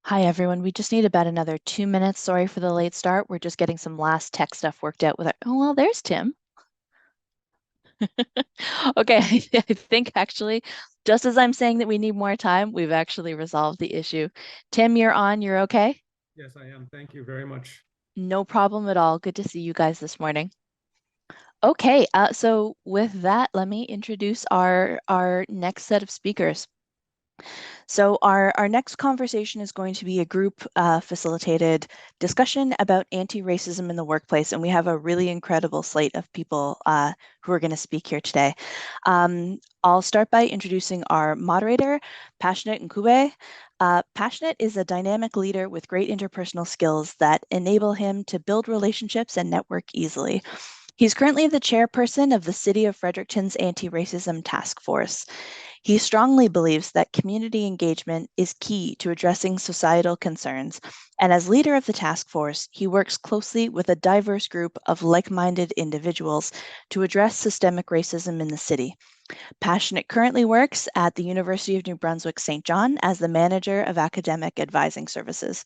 Hi, everyone. We just need about another 2 minutes. Sorry for the late start. We're just getting some last tech stuff worked out with our. Oh, well, there's Tim. Okay, I think actually, just as I'm saying that we need more time, we've actually resolved the issue. Tim, you're on. You're okay? Yes, I am. Thank you very much. No problem at all. Good to see you guys this morning. Okay, so with that, let me introduce our next set of speakers. So our next conversation is going to be a group facilitated discussion about anti-racism in the workplace, and we have a really incredible slate of people who are going to speak here today. I'll start by introducing our moderator, Passionate Nkube. Passionate is a dynamic leader with great interpersonal skills that enable him to build relationships and network easily. He's currently the chairperson of the City of Fredericton's Anti-Racism Task Force. He strongly believes that community engagement is key to addressing societal concerns, and as leader of the task force, he works closely with a diverse group of like-minded individuals to address systemic racism in the city. Passionate currently works at the University of New Brunswick St. John as the manager of academic advising services.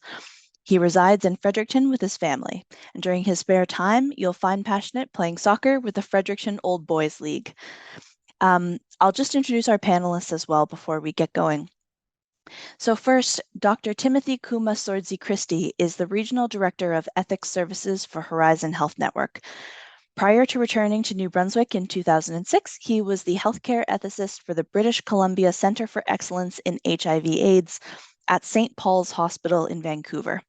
He resides in Fredericton with his family, and during his spare time, you'll find Passionate playing soccer with the Fredericton Old Boys League. I'll just introduce our panelists as well before we get going. So first, Dr. Timothy Kuma Swordzi Christie is the Regional Director of Ethics Services for Horizon Health Network. Prior to returning to New Brunswick in 2006, he was the healthcare ethicist for the British Columbia Centre for Excellence in HIV/AIDS at St. Paul's Hospital in Vancouver.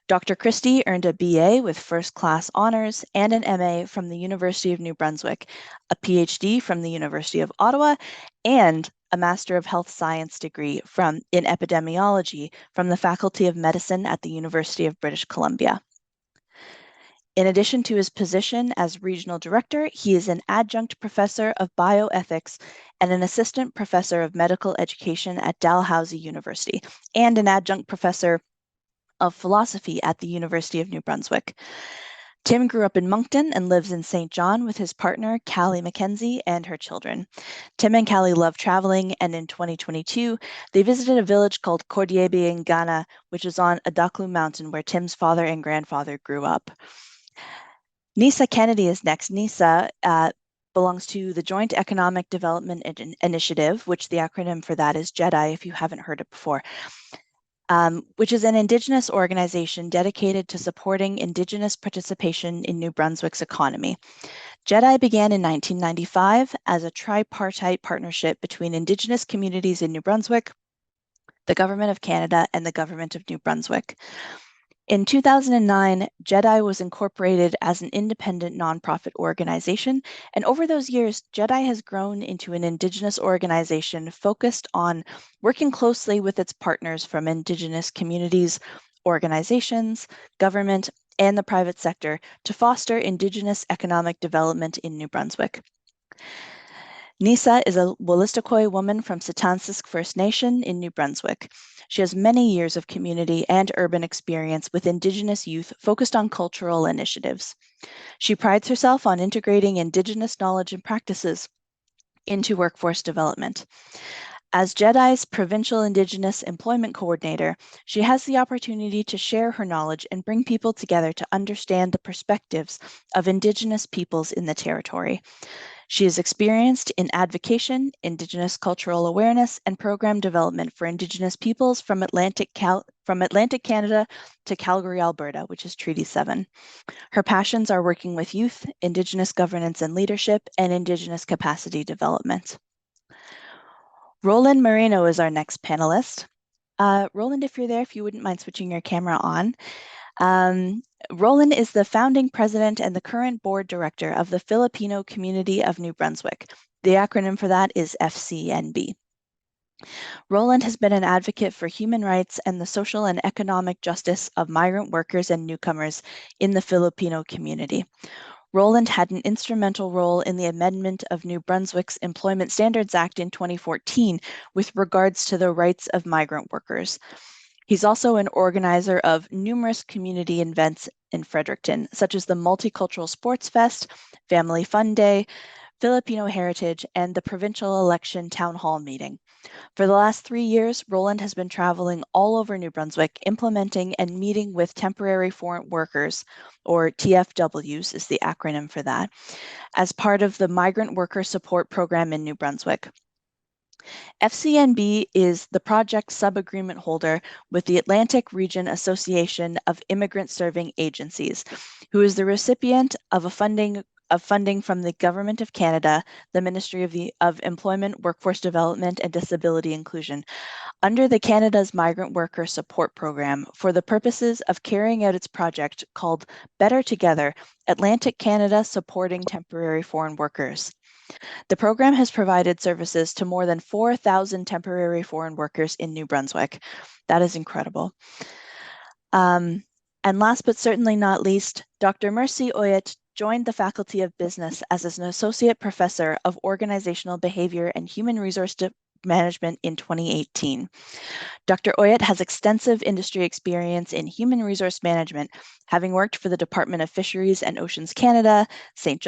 Dr. Christie earned a BA with first class honors and an MA from the University of New Brunswick, a PhD from the University of Ottawa, and a Master of Health Science degree in epidemiology from the Faculty of Medicine at the University of British Columbia. In addition to his position as regional director, he is an adjunct professor of bioethics and an assistant professor of medical education at Dalhousie University, and an adjunct professor of philosophy at the University of New Brunswick. Tim grew up in Moncton and lives in St. John with his partner, Callie McKenzie, and her children. Tim and Callie love traveling, and in 2022, they visited a village called Cordiebe in Ghana, which is on Adaklu Mountain, where Tim's father and grandfather grew up. Nisa Kennedy is next. Nisa belongs to the Joint Economic Development Initiative, which the acronym for that is JEDI, if you haven't heard it before. Which is an Indigenous organization dedicated to supporting Indigenous participation in New Brunswick's economy. JEDI began in 1995 as a tripartite partnership between Indigenous communities in New Brunswick, the Government of Canada, and the Government of New Brunswick. In 2009, JEDI was incorporated as an independent nonprofit organization, and over those years, JEDI has grown into an Indigenous organization focused on working closely with its partners from Indigenous communities, organizations, government, and the private sector to foster Indigenous economic development in New Brunswick. Nisa is a Wolastoqey woman from Sitansisk First Nation in New Brunswick. She has many years of community and urban experience with Indigenous youth focused on cultural initiatives. She prides herself on integrating Indigenous knowledge and practices into workforce development. As JEDI's Provincial Indigenous Employment Coordinator, she has the opportunity to share her knowledge and bring people together to understand the perspectives of Indigenous peoples in the territory. She is experienced in advocation, Indigenous cultural awareness, and program development for Indigenous peoples from Atlantic Canada to Calgary, Alberta, which is Treaty 7. Her passions are working with youth, Indigenous governance and leadership, and Indigenous capacity development. Roland Moreno is our next panelist. Roland, if you're there, if you wouldn't mind switching your camera on. Roland is the founding president and the current board director of the Filipino Community of New Brunswick. The acronym for that is FCNB. Roland has been an advocate for human rights and the social and economic justice of migrant workers and newcomers in the Filipino community. Roland had an instrumental role in the amendment of New Brunswick's Employment Standards Act in 2014 with regards to the rights of migrant workers. He's also an organizer of numerous community events in Fredericton, such as the Multicultural Sports Fest, Family Fun Day, Filipino heritage, and the provincial election town hall meeting. For the last 3 years, Roland has been traveling all over New Brunswick, implementing and meeting with temporary foreign workers, or TFWs is the acronym for that, as part of the Migrant Worker Support Program in New Brunswick. FCNB is the project sub-agreement holder with the Atlantic Region Association of Immigrant Serving Agencies, who is the recipient of funding from the Government of Canada, the Ministry of Employment, Workforce Development and Disability Inclusion, under the Canada's Migrant Worker Support Program for the purposes of carrying out its project called Better Together, Atlantic Canada Supporting Temporary Foreign Workers. The program has provided services to more than 4,000 temporary foreign workers in New Brunswick. That is incredible. And last but certainly not least, Dr. Mercy Oyet joined the Faculty of Business as an Associate Professor of Organizational Behavior and Human Resource Management in 2018. Dr. Oyet has extensive industry experience in human resource management, having worked for the Department of Fisheries and Oceans Canada, in St.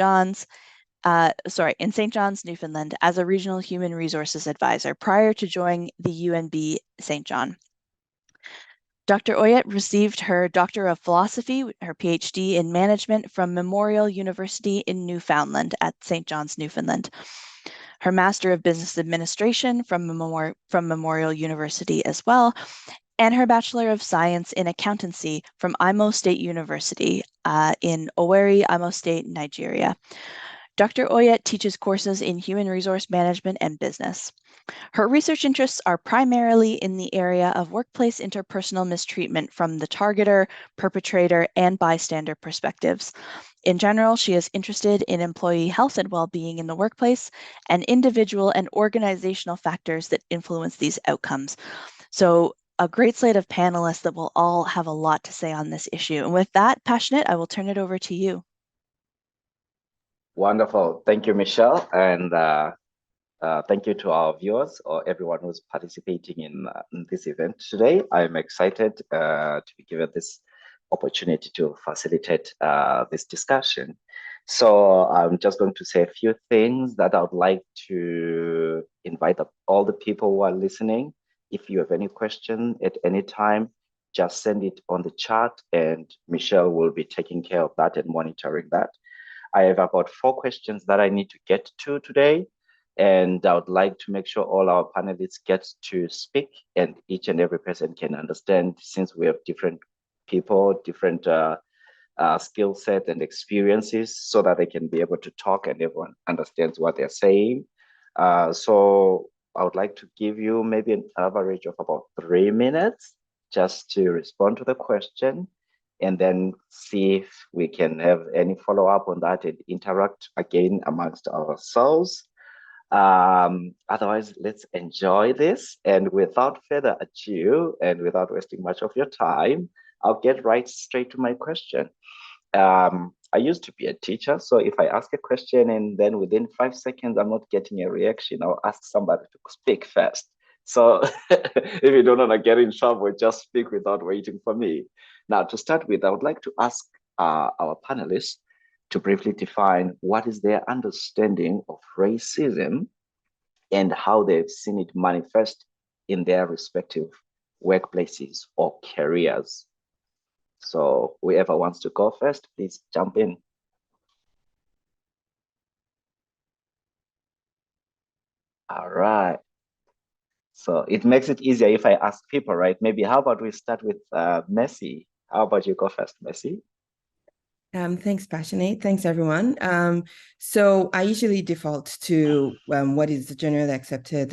John's, Newfoundland, as a regional human resources advisor prior to joining the UNB St. John. Dr. Oyet received her Doctor of Philosophy, her PhD in Management from Memorial University in Newfoundland at St. John's, Newfoundland. Her Master of Business Administration from Memorial University as well, and her Bachelor of Science in Accountancy from Imo State University in Owerri, Imo State, Nigeria. Dr. Oyet teaches courses in human resource management and business. Her research interests are primarily in the area of workplace interpersonal mistreatment from the targeter, perpetrator, and bystander perspectives. In general, she is interested in employee health and well-being in the workplace and individual and organizational factors that influence these outcomes. So a great slate of panelists that will all have a lot to say on this issue. And with that, Passionate, I will turn it over to you. Wonderful. Thank you, Michelle. And thank you to our viewers or everyone who's participating in this event today. I'm excited to be given this opportunity to facilitate this discussion. So I'm just going to say a few things that I would like to invite all the people who are listening. If you have any question at any time, just send it on the chat and Michelle will be taking care of that and monitoring that. I have about 4 questions that I need to get to today, and I would like to make sure all our panelists get to speak and each and every person can understand, since we have different people, different skill set and experiences, so that they can be able to talk and everyone understands what they're saying. So I would like to give you maybe an average of about 3 minutes just to respond to the question, and then see if we can have any follow-up on that and interact again amongst ourselves. Otherwise, let's enjoy this. And without further ado, and without wasting much of your time, I'll get right straight to my question. I used to be a teacher, so if I ask a question and then within 5 seconds I'm not getting a reaction, I'll ask somebody to speak first. So if you don't want to get in trouble, just speak without waiting for me. Now, to start with, I would like to ask our panelists to briefly define what is their understanding of racism and how they've seen it manifest in their respective workplaces or careers. So whoever wants to go first, please jump in. All right. So it makes it easier if I ask people, right? Maybe how about we start with Messi? How about you go first, Messi? Thanks, Passionate. Thanks, everyone. So I usually default to what is the generally accepted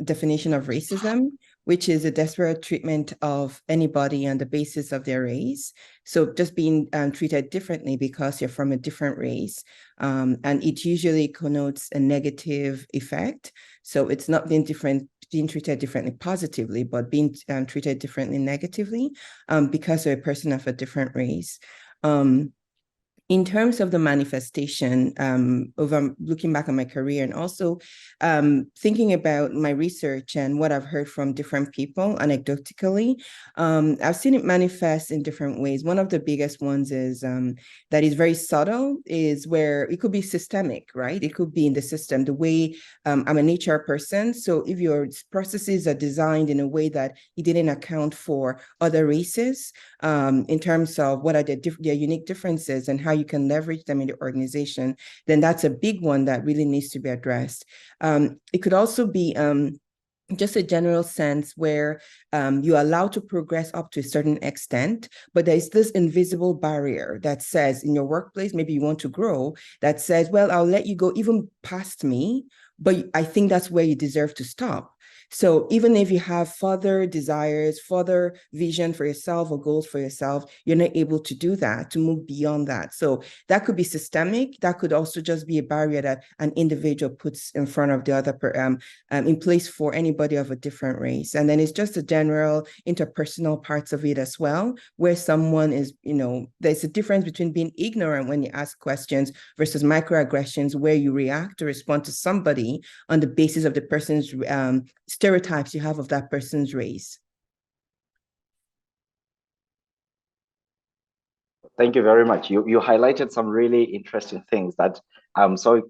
definition of racism, which is a desperate treatment of anybody on the basis of their race. So just being treated differently because you're from a different race. And it usually connotes a negative effect. So it's not being treated differently positively, but being treated differently negatively because you're a person of a different race. in terms of the manifestation, over looking back on my career and also thinking about my research and what I've heard from different people anecdotically, I've seen it manifest in different ways. One of the biggest ones is that is very subtle, is where it could be systemic, right? It could be in the system, the way I'm an HR person. So if your processes are designed in a way that it didn't account for other races, in terms of what are their unique differences and how you can leverage them in the organization, then that's a big one that really needs to be addressed. It could also be just a general sense where you're allowed to progress up to a certain extent, but there's this invisible barrier that says in your workplace, maybe you want to grow, that says, well, I'll let you go even past me, but I think that's where you deserve to stop. So even if you have further desires, further vision for yourself or goals for yourself, you're not able to do that, to move beyond that. So that could be systemic. That could also just be a barrier that an individual puts in front of the other, in place for anybody of a different race. And then it's just the general interpersonal parts of it as well, where someone is, there's a difference between being ignorant when you ask questions versus microaggressions, where you react or respond to somebody on the basis of the person's stereotypes you have of that person's race. Thank you very much. You highlighted some really interesting things that I'm so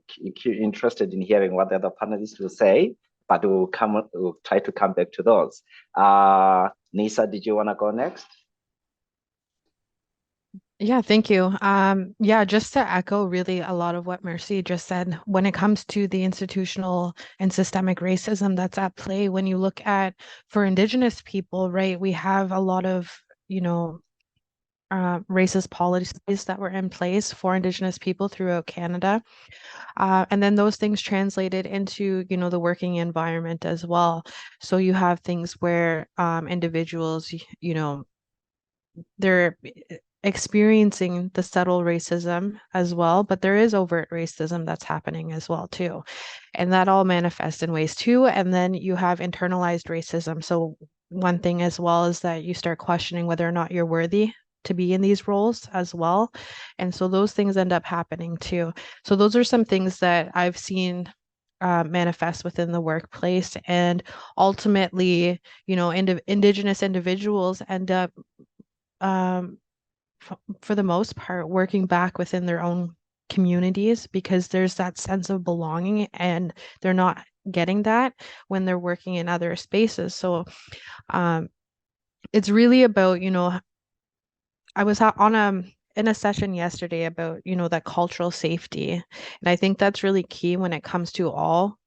interested in hearing what the other panelists will say, but we'll try to come back to those. Nisa, did you want to go next? Yeah, thank you. Yeah, just to echo really a lot of what Mercy just said, when it comes to the institutional and systemic racism that's at play, when you look at for Indigenous people, right, we have a lot of, racist policies that were in place for Indigenous people throughout Canada. And then those things translated into, the working environment as well. So you have things where individuals, they're experiencing the subtle racism as well, but there is overt racism that's happening as well too. And that all manifests in ways too. And then you have internalized racism. So one thing as well is that you start questioning whether or not you're worthy to be in these roles as well. And so those things end up happening too. So those are some things that I've seen manifest within the workplace. And ultimately, Indigenous individuals end up for the most part, working back within their own communities because there's that sense of belonging and they're not getting that when they're working in other spaces. So it's really about, I was in a session yesterday about, that cultural safety. And I think that's really key when it comes to all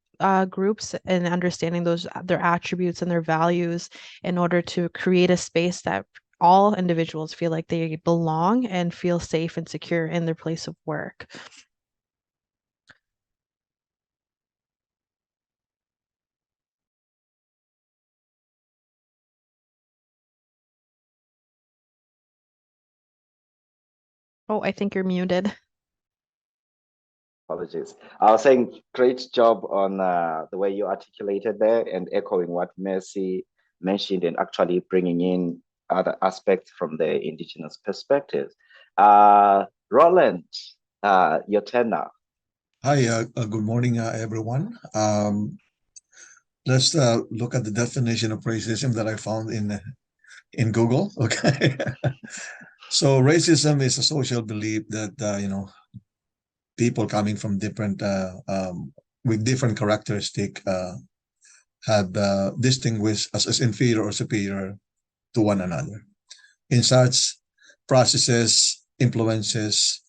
groups and understanding their attributes and their values in order to create a space that all individuals feel like they belong and feel safe and secure in their place of work. Oh, I think you're muted. Apologies. I was saying great job on the way you articulated there and echoing what Mercy mentioned and actually bringing in other aspects from the Indigenous perspective. Roland, your turn now. Hi, good morning, everyone. Let's look at the definition of racism that I found in Google. Okay. So racism is a social belief that, people coming from different, with different characteristic have distinguished as inferior or superior to one another. In such processes, influences,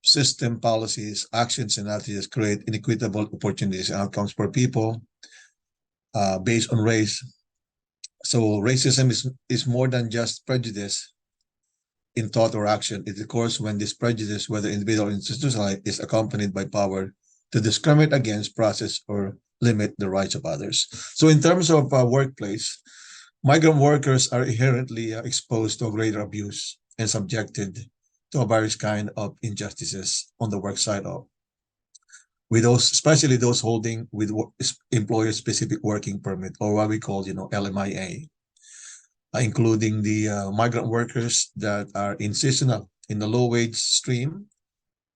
system, policies, actions, and attitudes create inequitable opportunities and outcomes for people based on race. So racism is more than just prejudice in thought or action. It occurs when this prejudice, whether individual or institutional, is accompanied by power to discriminate against, process, or limit the rights of others. So in terms of workplace, migrant workers are inherently exposed to a greater abuse and subjected to various kind of injustices on the work side with those, especially those holding with employer-specific working permit, or what we call, LMIA, including the migrant workers that are in seasonal in the low-wage stream,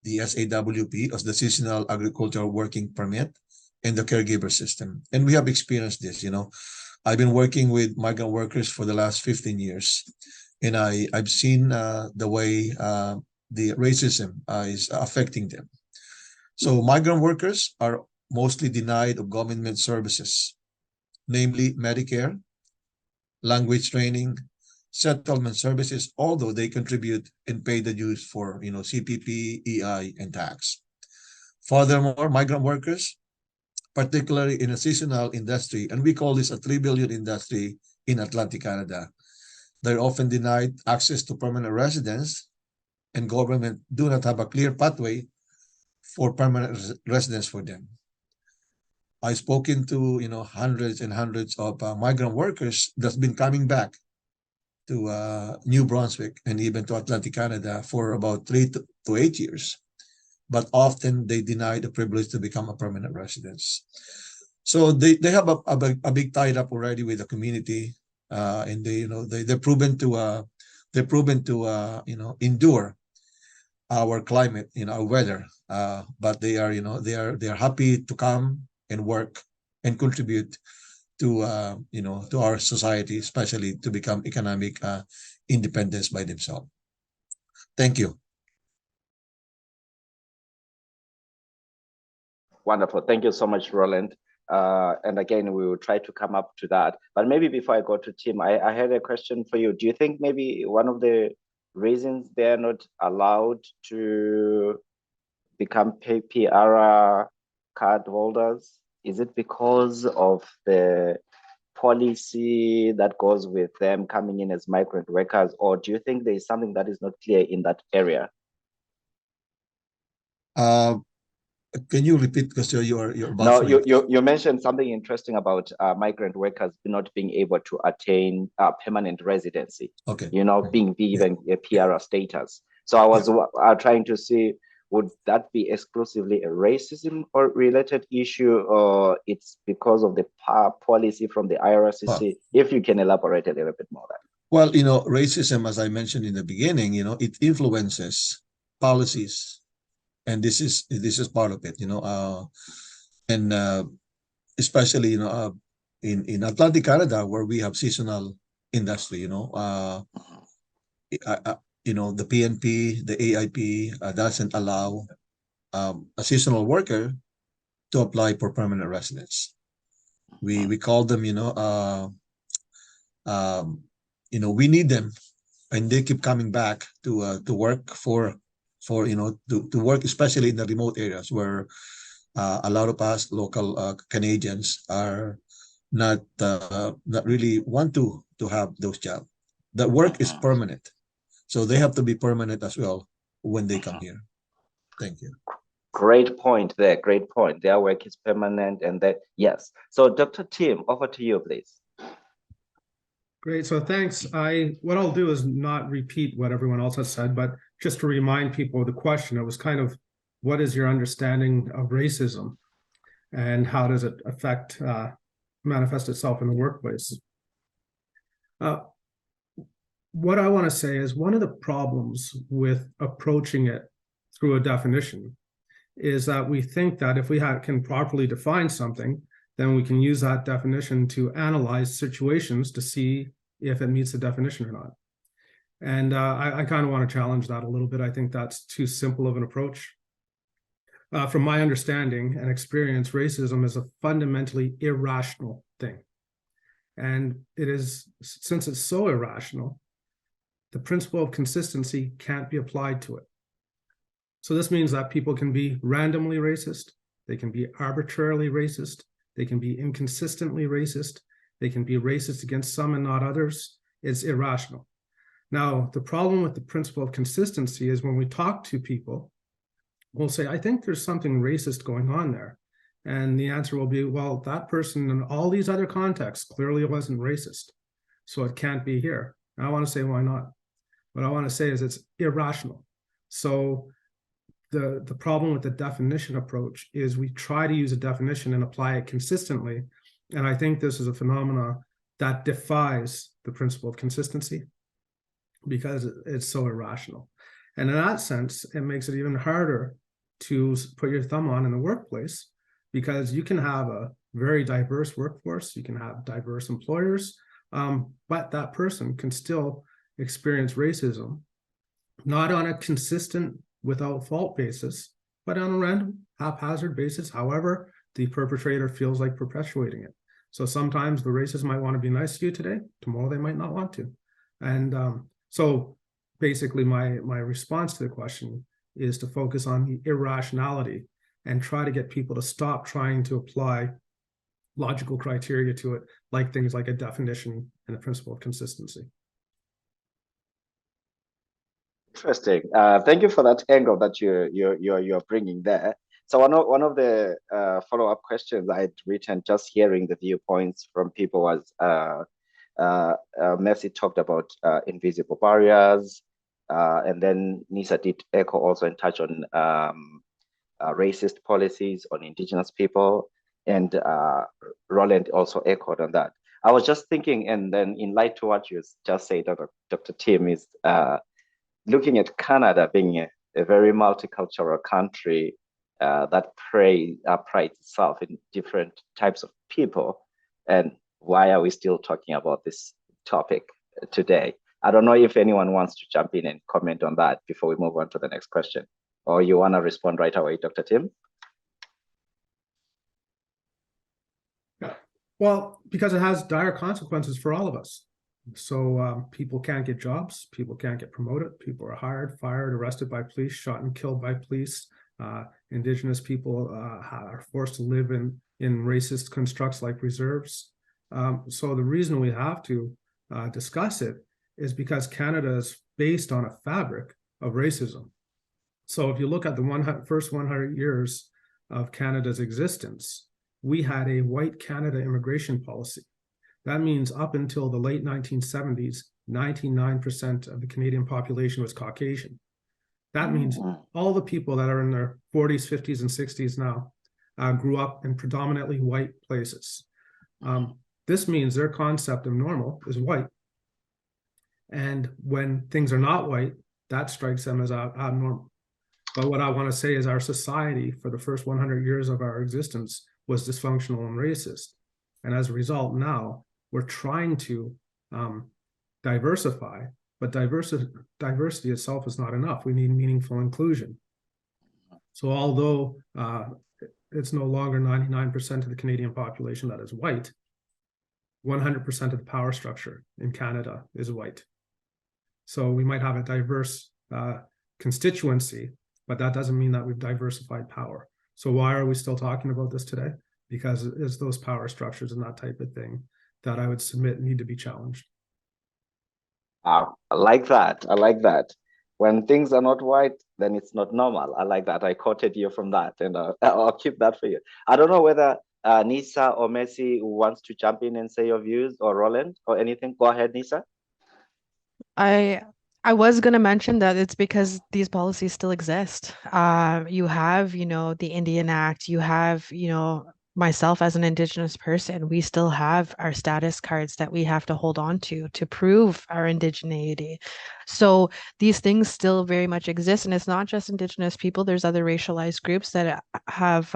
the SAWP, as the Seasonal Agricultural Working Permit, and the caregiver system. And we have experienced this, I've been working with migrant workers for the last 15 years, and I've seen the way the racism is affecting them. So migrant workers are mostly denied of government services, namely Medicare, language training, settlement services, although they contribute and pay the dues for CPP, EI, and tax. Furthermore, migrant workers, particularly in a seasonal industry, and we call this a 3 billion industry in Atlantic Canada, they're often denied access to permanent residence, and government do not have a clear pathway for permanent residence for them. I've spoken to hundreds and hundreds of migrant workers that's been coming back to New Brunswick and even to Atlantic Canada for about 3 to 8 years, but often they deny the privilege to become a permanent residence. So they have a big tied up already with the community, and they're proven to endure our climate, our weather, but they are happy to come and work and contribute to to our society, especially to become economic independence by themselves. Thank you. Wonderful. Thank you so much, Roland. And again, we will try to come up to that. But maybe before I go to Tim, I had a question for you. Do you think maybe one of the reasons they're not allowed to become PR card holders, is it because of the policy that goes with them coming in as migrant workers, or do you think there is something that is not clear in that area? Can you repeat, because you're No, buffering? you mentioned something interesting about migrant workers not being able to attain permanent residency. Okay. Being given a PR status. So I was trying to see, would that be exclusively a racism or related issue, or it's because of the policy from the RWW? If you can elaborate a little bit more on that. Well, racism, as I mentioned in the beginning, it influences policies, and this is part of it, and especially in Atlantic Canada, where we have seasonal industry, the PNP, the AIP doesn't allow a seasonal worker to apply for permanent residence. We call them, we need them, and they keep coming back to work to work, especially in the remote areas where a lot of us local Canadians are not really want to have those jobs. The work is permanent, so they have to be permanent as well when they come here. Thank you. Great point there. Great point. Their work is permanent, and that, yes. So Dr. Tim, over to you, please. Great. So thanks. What I'll do is not repeat what everyone else has said, but just to remind people of the question. It was kind of, what is your understanding of racism, and how does it affect, manifest itself in the workplace? What I want to say is, one of the problems with approaching it through a definition is that we think that if we can properly define something, then we can use that definition to analyze situations to see if it meets the definition or not. And I kind of want to challenge that a little bit. I think that's too simple of an approach. From my understanding and experience, racism is a fundamentally irrational thing. And it is, since it's so irrational, the principle of consistency can't be applied to it. So this means that people can be randomly racist, they can be arbitrarily racist, they can be inconsistently racist, they can be racist against some and not others. It's irrational. Now, the problem with the principle of consistency is when we talk to people, we'll say, I think there's something racist going on there. And the answer will be, well, that person in all these other contexts clearly wasn't racist, so it can't be here. And I want to say, why not? What I want to say is it's irrational. So the problem with the definition approach is we try to use a definition and apply it consistently. And I think this is a phenomena that defies the principle of consistency because it's so irrational. And in that sense, it makes it even harder to put your thumb on in the workplace, because you can have a very diverse workforce, you can have diverse employers, but that person can still experience racism, not on a consistent, without fault basis, but on a random, haphazard basis, however the perpetrator feels like perpetuating it. So sometimes the racist might want to be nice to you today, tomorrow they might not want to. And so basically my response to the question is to focus on the irrationality and try to get people to stop trying to apply logical criteria to it, like things like a definition and the principle of consistency. Interesting. Thank you for that angle that you're bringing there. So one of the follow-up questions I'd written, just hearing the viewpoints from people, was Mercy talked about invisible barriers, and then Nisa did echo also and touch on racist policies on Indigenous people, and Roland also echoed on that. I was just thinking, and then in light to what you just said, Dr. Tim, is looking at Canada being a very multicultural country that prides itself in different types of people. And why are we still talking about this topic today? I don't know if anyone wants to jump in and comment on that before we move on to the next question. Or you want to respond right away, Dr. Tim? Well, because it has dire consequences for all of us. So people can't get jobs, people can't get promoted, people are hired, fired, arrested by police, shot and killed by police. Indigenous people are forced to live in racist constructs like reserves. So the reason we have to discuss it is because Canada is based on a fabric of racism. So if you look at the first 100 years of Canada's existence, we had a white Canada immigration policy. That means up until the late 1970s, 99% of the Canadian population was Caucasian. That means all the people that are in their 40s, 50s, and 60s now grew up in predominantly white places. This means their concept of normal is white. And when things are not white, that strikes them as abnormal. But what I want to say is our society for the first 100 years of our existence was dysfunctional and racist. And as a result, now we're trying to diversify, but diversity itself is not enough. We need meaningful inclusion. So although it's no longer 99% of the Canadian population that is white, 100% of the power structure in Canada is white. So we might have a diverse constituency, but that doesn't mean that we've diversified power. So why are we still talking about this today? Because it's those power structures and that type of thing that I would submit need to be challenged. I like that. I like that. When things are not white, then it's not normal. I like that. I quoted you from that, and I'll keep that for you. I don't know whether Nisa or Mercy wants to jump in and say your views, or Roland or anything. Go ahead, Nisa. I was going to mention that it's because these policies still exist. You have, the Indian Act, you have, myself as an Indigenous person, we still have our status cards that we have to hold on to prove our indigeneity. So these things still very much exist. And it's not just Indigenous people, there's other racialized groups that have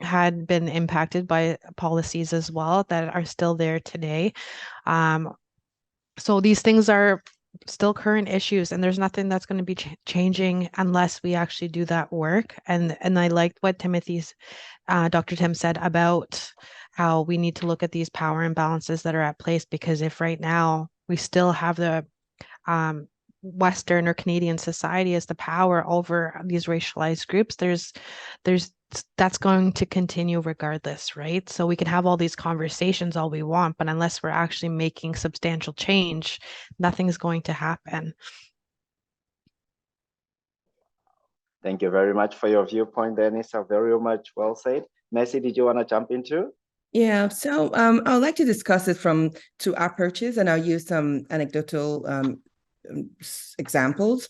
had been impacted by policies as well that are still there today. So these things are still current issues, and there's nothing that's going to be changing unless we actually do that work. And I liked what Dr. Tim said about how we need to look at these power imbalances that are at place, because if right now we still have the Western or Canadian society as the power over these racialized groups, that's going to continue regardless, right? So we can have all these conversations all we want, but unless we're actually making substantial change, nothing's going to happen. Thank you very much for your viewpoint there, Nisa. Very much well said. Mercy, did you want to jump into? Yeah, so I would like to discuss it from two approaches, and I'll use some anecdotal examples.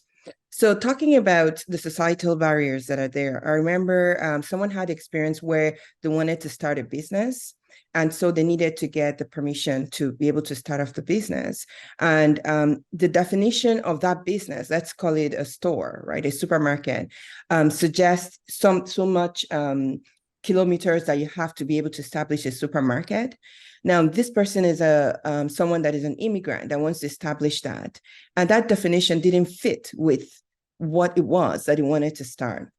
So talking about the societal barriers that are there, I remember someone had experience where they wanted to start a business, And so they needed to get the permission to be able to start off the business. And the definition of that business, let's call it a store, right? A supermarket, suggests so much kilometers that you have to be able to establish a supermarket. Now, this person is someone that is an immigrant that wants to establish that. And that definition didn't fit with what it was that he wanted to start.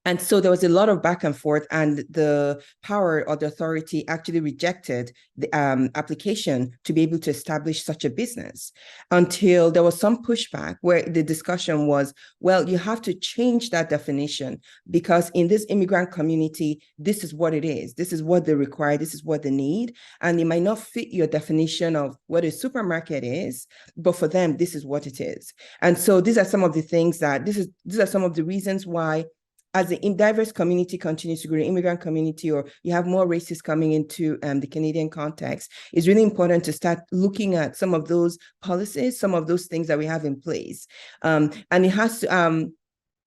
And so there was a lot of back and forth, and the power or the authority actually rejected the application to be able to establish such a business, until there was some pushback where the discussion was, well, you have to change that definition, because in this immigrant community, this is what it is. This is what they require. This is what they need. And it might not fit your definition of what a supermarket is, but for them, this is what it is. And so these are some of the things that, these are some of the reasons why, as the diverse community continues to grow, the immigrant community, or you have more races coming into the Canadian context, it's really important to start looking at some of those policies, some of those things that we have in place. And it has to,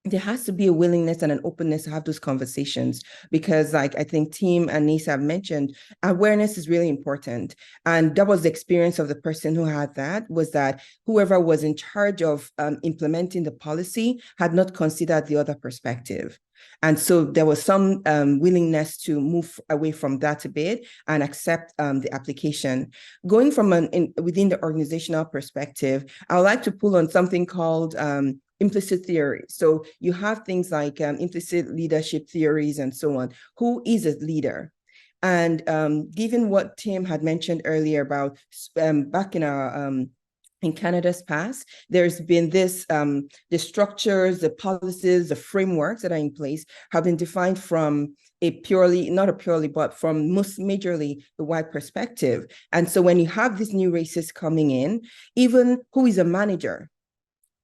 there has to be a willingness and an openness to have those conversations, because like I think Tim and Nisa have mentioned, awareness is really important. And that was the experience of the person who had that, was that whoever was in charge of implementing the policy had not considered the other perspective. And so there was some willingness to move away from that a bit and accept the application. Going from within the organizational perspective, I would like to pull on something called implicit theory. So you have things like implicit leadership theories and so on. Who is a leader? And given what Tim had mentioned earlier about back in our in Canada's past, there's been this, the structures, the policies, the frameworks that are in place have been defined from a purely, not a purely, but from most majorly the white perspective. And so when you have these new races coming in, even who is a manager,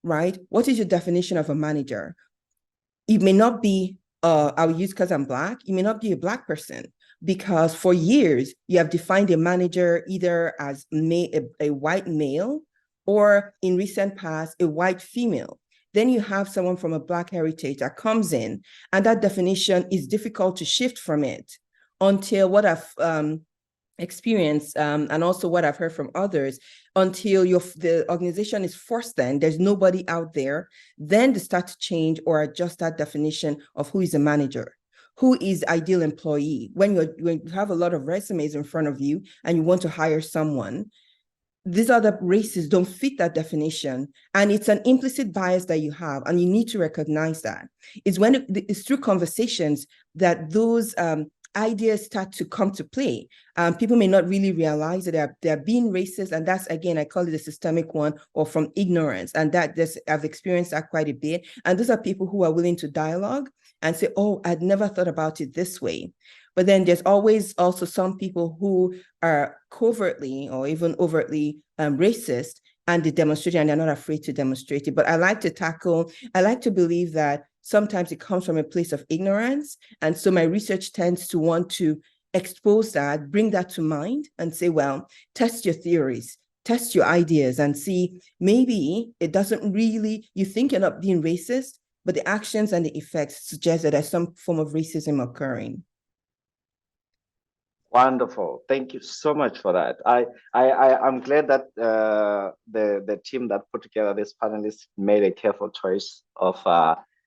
right? What is your definition of a manager? It may not be, I'll use because I'm Black, it may not be a Black person, because for years you have defined a manager either as a white male, or in recent past, a white female. Then you have someone from a Black heritage that comes in, and that definition is difficult to shift from it until what I've experience and also what I've heard from others, until the organization is forced, then there's nobody out there, then to start to change or adjust that definition of who is a manager, who is ideal employee. When you have a lot of resumes in front of you and you want to hire someone, these other races don't fit that definition. And it's an implicit bias that you have, and you need to recognize that. It's when it's through conversations that those ideas start to come to play. People may not really realize that they're being racist, and that's, again, I call it a systemic one, or from ignorance, and I've experienced that quite a bit. And those are people who are willing to dialogue and say, oh, I'd never thought about it this way. But then there's always also some people who are covertly or even overtly racist, and they demonstrate, and they're not afraid to demonstrate it. But I like to believe that sometimes it comes from a place of ignorance. And so my research tends to want to expose that, bring that to mind, and say, well, test your theories, test your ideas, and see, maybe it doesn't really, you think you're not being racist, but the actions and the effects suggest that there's some form of racism occurring. Wonderful. Thank you so much for that. I'm glad that the team that put together this panelists made a careful choice of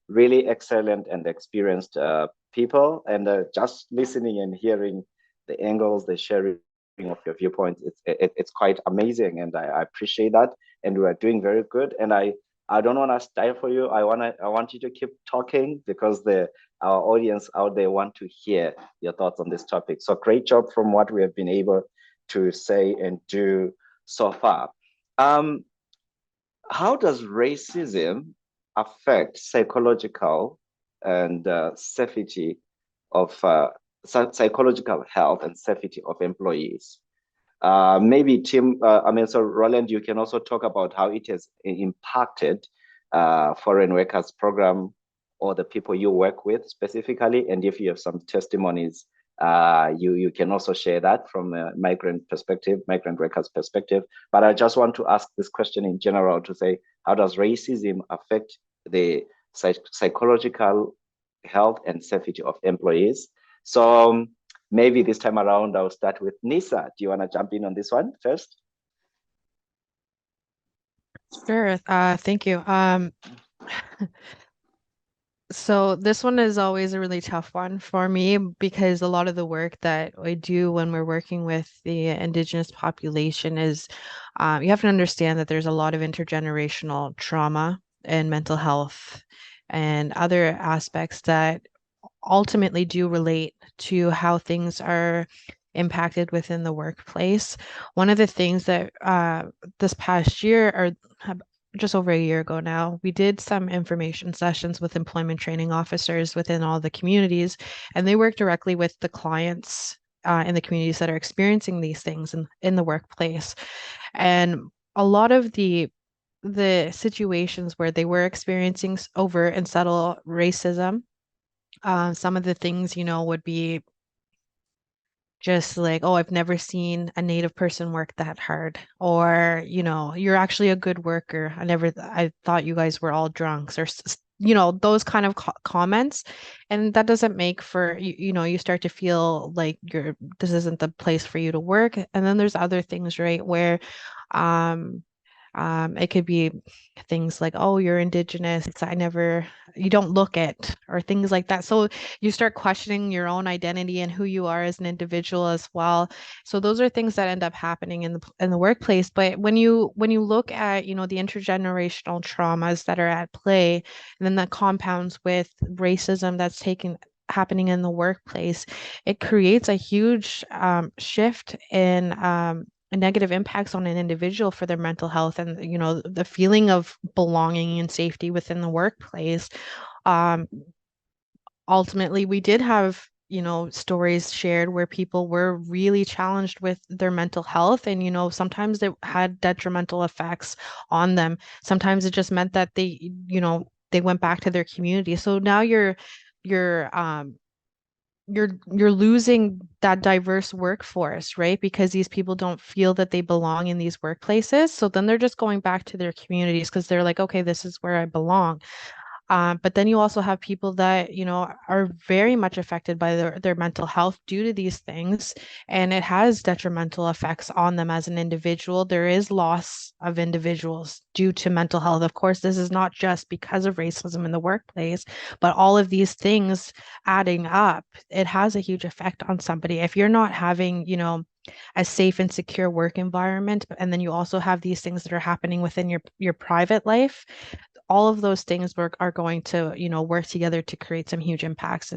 really excellent and experienced people, and just listening and hearing the angles, the sharing of your viewpoints, it's quite amazing, and I appreciate that. And we are doing very good. And I don't want to stifle you. I want you to keep talking, because our audience out there want to hear your thoughts on this topic. So great job from what we have been able to say and do so far. How does racism affect psychological and safety of psychological health and safety of employees? Maybe Tim, so Roland, you can also talk about how it has impacted foreign workers program, or the people you work with specifically. And if you have some testimonies, you can also share that from a migrant workers perspective. But I just want to ask this question in general, to say, how does racism affect the psychological health and safety of employees? So maybe this time around, I'll start with Nisa. Do you want to jump in on this one first? Sure. Thank you. So this one is always a really tough one for me because a lot of the work that I do when we're working with the Indigenous population is you have to understand that there's a lot of intergenerational trauma and mental health and other aspects that ultimately do relate to how things are impacted within the workplace. One of the things that this past year, or just over a year ago now, we did some information sessions with employment training officers within all the communities, and they work directly with the clients in the communities that are experiencing these things in the workplace. And a lot of the situations where they were experiencing overt and subtle racism, some of the things, would be just like, oh, I've never seen a Native person work that hard. Or, you're actually a good worker. I thought you guys were all drunks or, those kind of comments. And that doesn't make for, you start to feel like this isn't the place for you to work. And then there's other things, right, where, it could be things like, oh, you're Indigenous. You don't look it, or things like that. So you start questioning your own identity and who you are as an individual as well. So those are things that end up happening in the workplace. But when you look at, the intergenerational traumas that are at play, and then that compounds with racism that's happening in the workplace, it creates a huge shift in negative impacts on an individual for their mental health and the feeling of belonging and safety within the workplace. Ultimately, we did have stories shared where people were really challenged with their mental health, and sometimes it had detrimental effects on them. Sometimes it just meant that they went back to their community. So now you're losing that diverse workforce, right? Because these people don't feel that they belong in these workplaces. So then they're just going back to their communities because they're like, okay, this is where I belong. But then you also have people that, are very much affected by their mental health due to these things, and it has detrimental effects on them as an individual. There is loss of individuals due to mental health. Of course, this is not just because of racism in the workplace, but all of these things adding up, it has a huge effect on somebody. If you're not having, a safe and secure work environment, and then you also have these things that are happening within your private life, all of those things are going to work together to create some huge impacts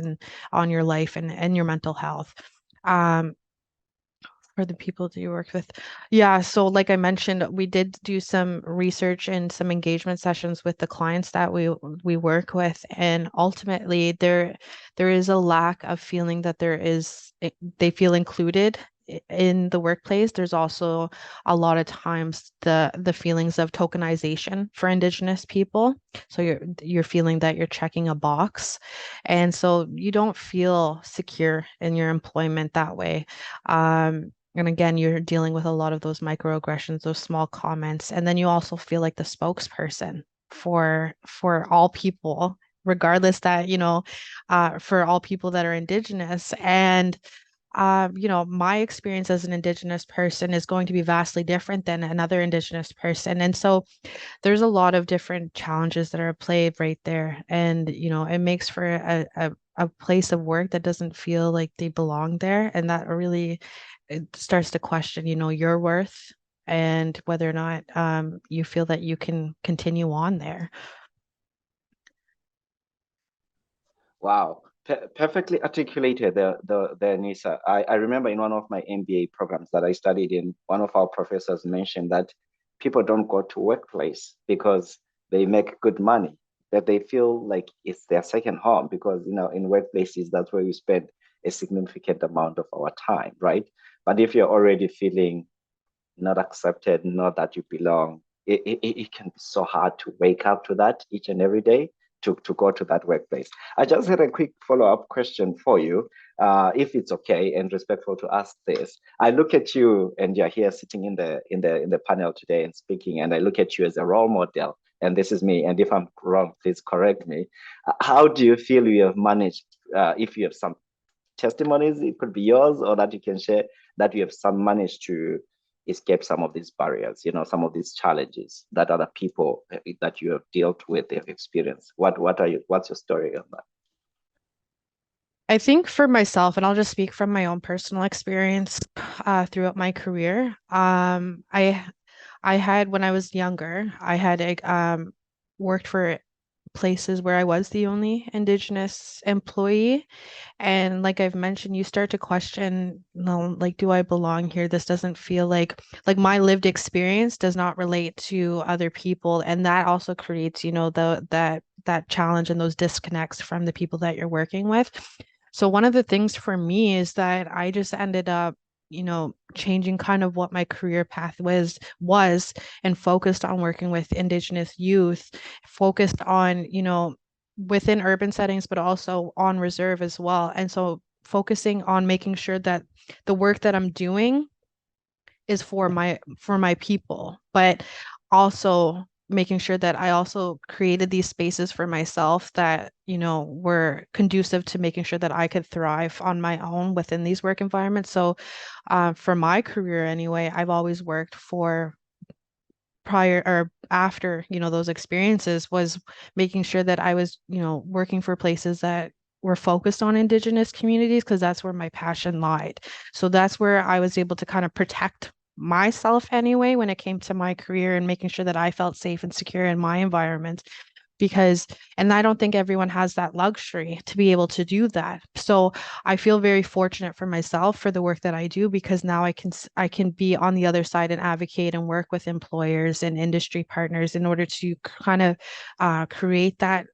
on your life and your mental health. For the people that you work with. Yeah, so like I mentioned, we did do some research and some engagement sessions with the clients that we work with, and ultimately there is a lack of feeling that they feel included in the workplace. There's also a lot of times the feelings of tokenization for Indigenous people. So you're feeling that you're checking a box, and so you don't feel secure in your employment that way. And again, you're dealing with a lot of those microaggressions, those small comments, and then you also feel like the spokesperson for all people, regardless that for all people that are Indigenous. And my experience as an Indigenous person is going to be vastly different than another Indigenous person. And so there's a lot of different challenges that are played right there. And, it makes for a place of work that doesn't feel like they belong there. And that really, it starts to question, your worth and whether or not you feel that you can continue on there. Wow, perfectly articulated the Nisa. I remember in one of my MBA programs that I studied in, one of our professors mentioned that people don't go to workplace because they make good money, that they feel like it's their second home because, in workplaces, that's where we spend a significant amount of our time, right? But if you're already feeling not accepted, not that you belong, it can be so hard to wake up to that each and every day to go to that workplace. I just had a quick follow-up question for you, if it's okay and respectful to ask this. I look at you and you're here sitting in the panel today and speaking, and I look at you as a role model, and this is me. And if I'm wrong, please correct me. How do you feel you have managed, if you have some testimonies, it could be yours, or that you can share, that you have managed to escape some of these barriers, some of these challenges that other people that you have dealt with have experienced. What's your story on that? I think for myself, and I'll just speak from my own personal experience throughout my career. I had, when I was younger, I had worked for places where I was the only Indigenous employee. And like I've mentioned, you start to question, no, like, do I belong here? This doesn't feel like my lived experience does not relate to other people. And that also creates, that challenge and those disconnects from the people that you're working with. So one of the things for me is that I just ended up, changing kind of what my career path was and focused on working with Indigenous youth, focused on, within urban settings, but also on reserve as well. And so focusing on making sure that the work that I'm doing is for my people, but also making sure that I also created these spaces for myself that, were conducive to making sure that I could thrive on my own within these work environments. So for my career anyway, I've always worked for prior or after, those experiences, was making sure that I was, working for places that were focused on Indigenous communities, because that's where my passion lied. So that's where I was able to kind of protect myself anyway when it came to my career and making sure that I felt safe and secure in my environment. And I don't think everyone has that luxury to be able to do that. So I feel very fortunate for myself for the work that I do, because now I can be on the other side and advocate and work with employers and industry partners in order to kind of create that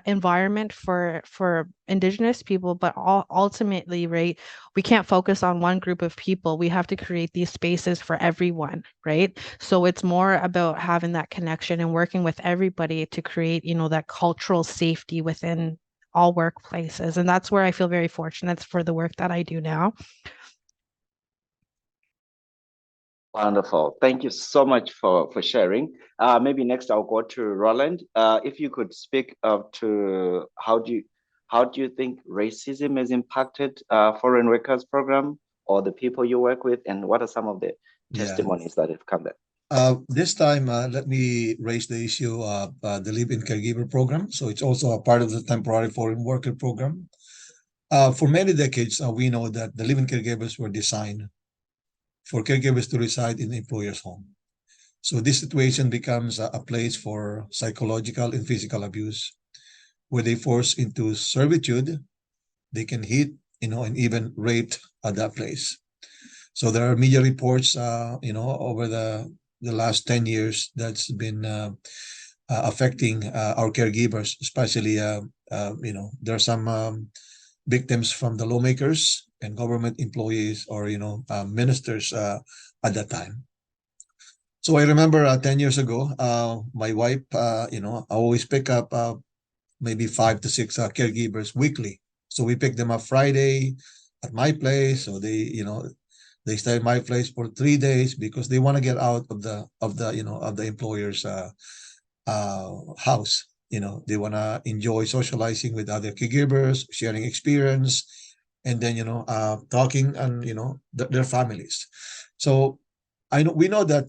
environment for Indigenous people. But ultimately, right, we can't focus on one group of people. We have to create these spaces for everyone, right? So it's more about having that connection and working with everybody to create, that cultural safety within all workplaces. And that's where I feel very fortunate for the work that I do now. Wonderful. Thank you so much for sharing. Maybe next I'll go to Roland. If you could speak to how do you think racism has impacted foreign workers program or the people you work with, and what are some of the testimonies that have come there? This time, let me raise the issue of the live-in caregiver program. So it's also a part of the temporary foreign worker program. For many decades, we know that the live-in caregivers were designed for caregivers to reside in the employer's home. So this situation becomes a place for psychological and physical abuse, where they force into servitude, they can hit, and even raped at that place. So there are media reports, over the last 10 years that's been affecting our caregivers, especially, there are some victims from the lawmakers and government employees or, ministers at that time. So I remember 10 years ago, my wife, I always pick up maybe 5 to 6 caregivers weekly. So we pick them up Friday at my place. So they stay at my place for 3 days because they want to get out of the employer's house. They want to enjoy socializing with other caregivers, sharing experience, and then talking and their families. So we know that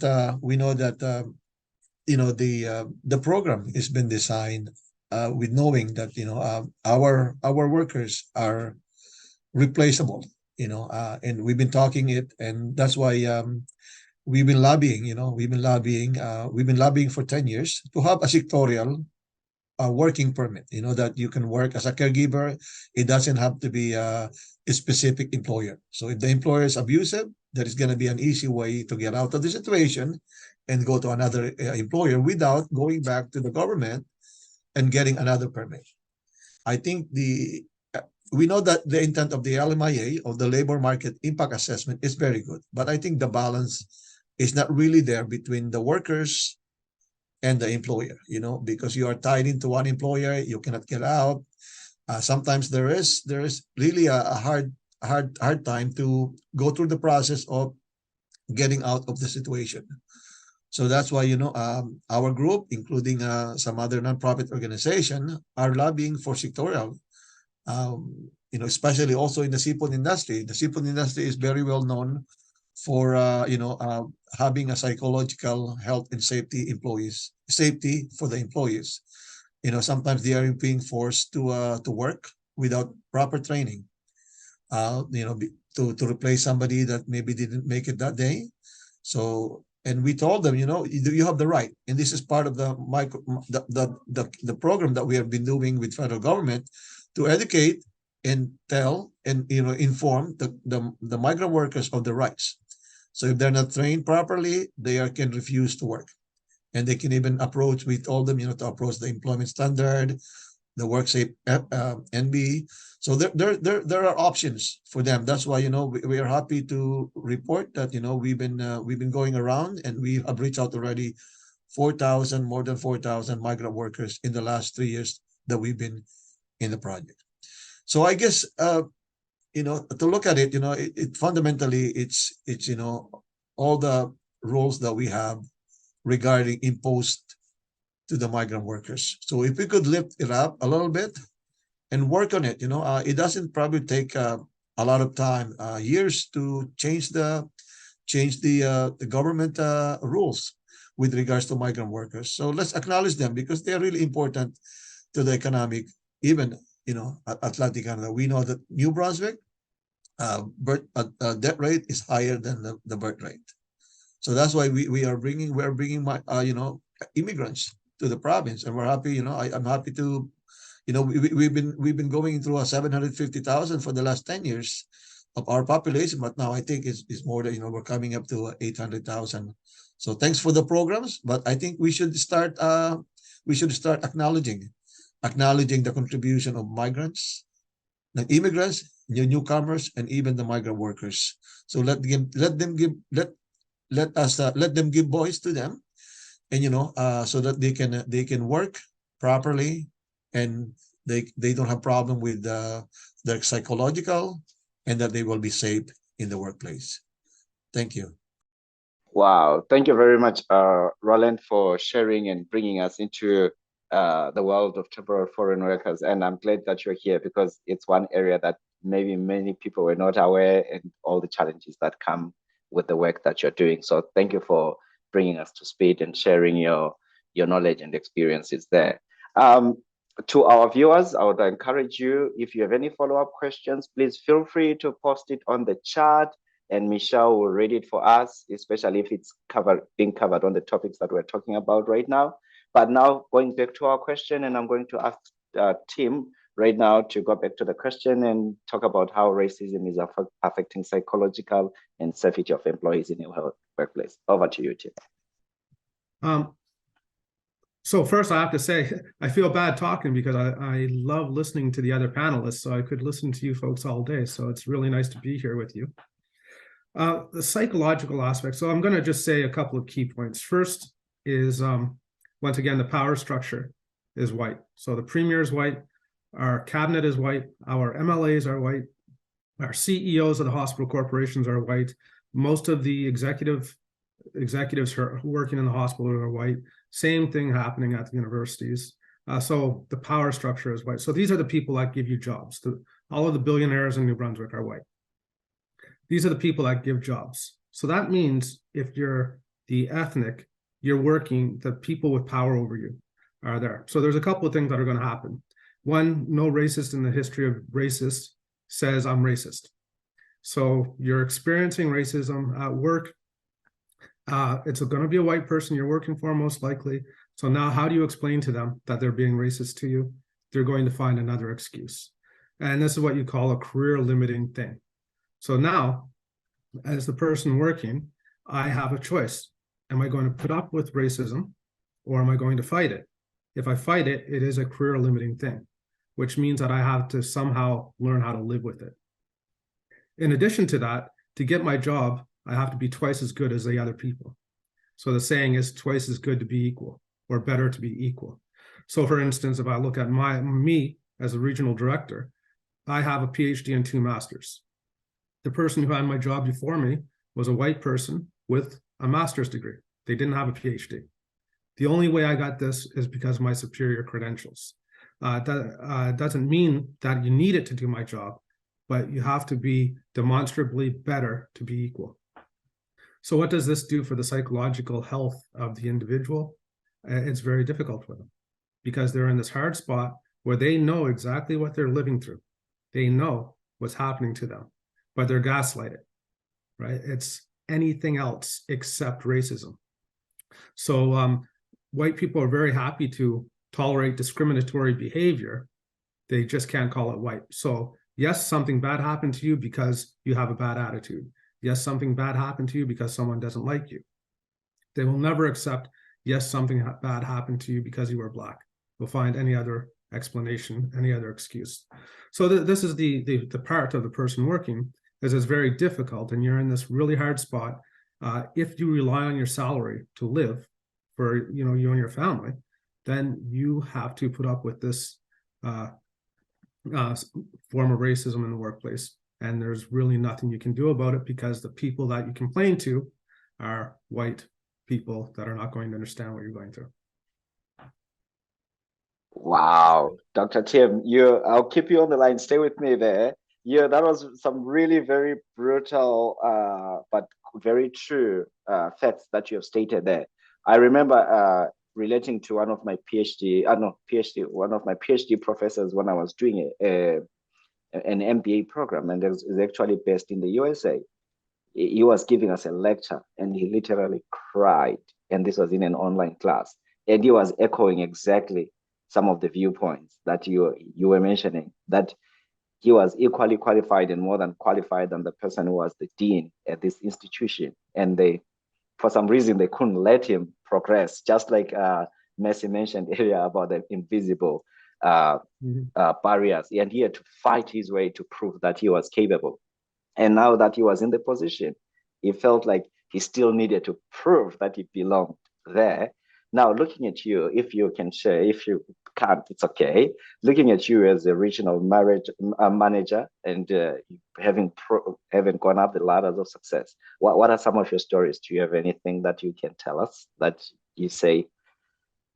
the program has been designed with knowing that our workers are replaceable, and we've been talking it, and that's why we've been lobbying for 10 years to have a sectorial working permit, that you can work as a caregiver. It doesn't have to be a specific employer. So if the employer is abusive, there is going to be an easy way to get out of the situation and go to another employer without going back to the government and getting another permit. I think we know that the intent of the LMIA, of the labor market impact assessment, is very good, but I think the balance is not really there between the workers and the employer, because you are tied into one employer, you cannot get out. Sometimes there is really a hard time to go through the process of getting out of the situation. So that's why, our group, including some other nonprofit organization, are lobbying for sectorial, especially also in the seafood industry. The seafood industry is very well known for having a psychological health and safety for the employees. Sometimes they are being forced to work without proper training. To replace somebody that maybe didn't make it that day. So, and we told them, you have the right, and this is part of the program that we have been doing with federal government to educate and tell and inform the migrant workers of the rights. So if they're not trained properly, they can refuse to work, and they can even approach. We told them, to approach the employment standard, the WorkSafe NB. So there are options for them. That's why we are happy to report that we've been going around, and we have reached out already more than 4,000 migrant workers in the last 3 years that we've been in the project. So I guess to look at it, it fundamentally it's all the rules that we have regarding imposed to the migrant workers. So if we could lift it up a little bit and work on it, it doesn't probably take a lot of time, years to change the government rules with regards to migrant workers. So let's acknowledge them, because they are really important to the economic, even Atlantic Canada. We know that New Brunswick death rate is higher than the birth rate. So that's why we are bringing immigrants to the province, and we're happy. I'm happy to, we've been going through a 750,000 for the last 10 years of our population, but now I think it's more than we're coming up to 800,000. So thanks for the programs, but I think we should start acknowledging the contribution of migrants, the immigrants, newcomers, and even the migrant workers. So let them give voice to them, and so that they can work properly, and they don't have problem with their psychological, and that they will be safe in the workplace. Thank you. Wow, thank you very much, Roland, for sharing and bringing us into the world of temporary foreign workers. And I'm glad that you're here, because it's one area that maybe many people were not aware, and all the challenges that come with the work that you're doing. So thank you for bringing us to speed and sharing your knowledge and experiences there. To our viewers, I would encourage you, if you have any follow-up questions, please feel free to post it on the chat, and Michelle will read it for us, especially if it's being covered on the topics that we're talking about right now. But now, going back to our question, and I'm going to ask Tim right now to go back to the question and talk about how racism is affecting psychological and safety of employees in your workplace. Over to you, Tim. So first, I have to say, I feel bad talking, because I love listening to the other panelists, so I could listen to you folks all day. So it's really nice to be here with you. The psychological aspect. So I'm going to just say a couple of key points. First is, once again, the power structure is white. So the premier is white, our cabinet is white, our MLAs are white, our CEOs of the hospital corporations are white. Most of the executives who are working in the hospital are white. Same thing happening at the universities. So the power structure is white. So these are the people that give you jobs. All of the billionaires in New Brunswick are white. These are the people that give jobs. So that means if you're the ethnic, you're working, the people with power over you are there. So there's a couple of things that are going to happen. One, no racist in the history of racist says I'm racist. So you're experiencing racism at work. It's going to be a white person you're working for, most likely. So now how do you explain to them that they're being racist to you? They're going to find another excuse. And this is what you call a career limiting thing. So now, as the person working, I have a choice. Am I going to put up with racism, or am I going to fight it? If I fight it, it is a career limiting thing, which means that I have to somehow learn how to live with it. In addition to that, to get my job, I have to be twice as good as the other people. So the saying is twice as good to be equal, or better to be equal. So for instance, if I look at me as a regional director, I have a PhD and 2 masters. The person who had my job before me was a white person with a master's degree. They didn't have a PhD. The only way I got this is because of my superior credentials. That doesn't mean that you need it to do my job, but you have to be demonstrably better to be equal. So what does this do for the psychological health of the individual? It's very difficult for them because they're in this hard spot where they know exactly what they're living through. They know what's happening to them, but they're gaslighted, right? It's anything else except racism. So white people are very happy to tolerate discriminatory behavior. They just can't call it white. So yes, something bad happened to you because you have a bad attitude. Yes, something bad happened to you because someone doesn't like you. They will never accept, yes, something bad happened to you because you were Black. They'll find any other explanation, any other excuse. So this is the part of the person working, is it's very difficult, and you're in this really hard spot. If you rely on your salary to live for you and your family, then you have to put up with this form of racism in the workplace. And there's really nothing you can do about it because the people that you complain to are white people that are not going to understand what you're going through. Wow, Dr. Tim, I'll keep you on the line. Stay with me there. Yeah, that was some really very brutal, but very true facts that you have stated there. I remember relating to one of my one of my PhD professors when I was doing an MBA program, and it was actually based in the USA. He was giving us a lecture and he literally cried. And this was in an online class. And he was echoing exactly some of the viewpoints that you were mentioning, that he was equally qualified and more than qualified than the person who was the dean at this institution. And for some reason, they couldn't let him progress, just like Messi mentioned earlier about the invisible barriers. And he had to fight his way to prove that he was capable. And now that he was in the position, he felt like he still needed to prove that he belonged there. Now, looking at you, if you can share, if you can't, it's okay. Looking at you as a regional manager and having gone up the ladders of success, what are some of your stories? Do you have anything that you can tell us that you say,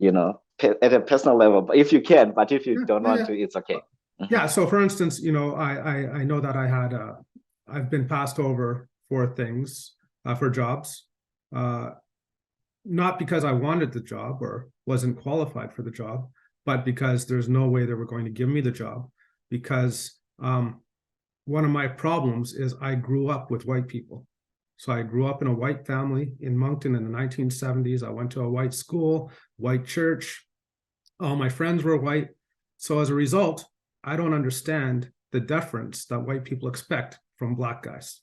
at a personal level? But if you can, but if you don't want to, it's okay. Yeah. So, for instance, I know that I've been passed over for things, for jobs. Not because I wanted the job or wasn't qualified for the job, but because there's no way they were going to give me the job. Because one of my problems is I grew up with white people. So I grew up in a white family in Moncton in the 1970s. I went to a white school, white church. All my friends were white. So as a result, I don't understand the deference that white people expect from Black guys.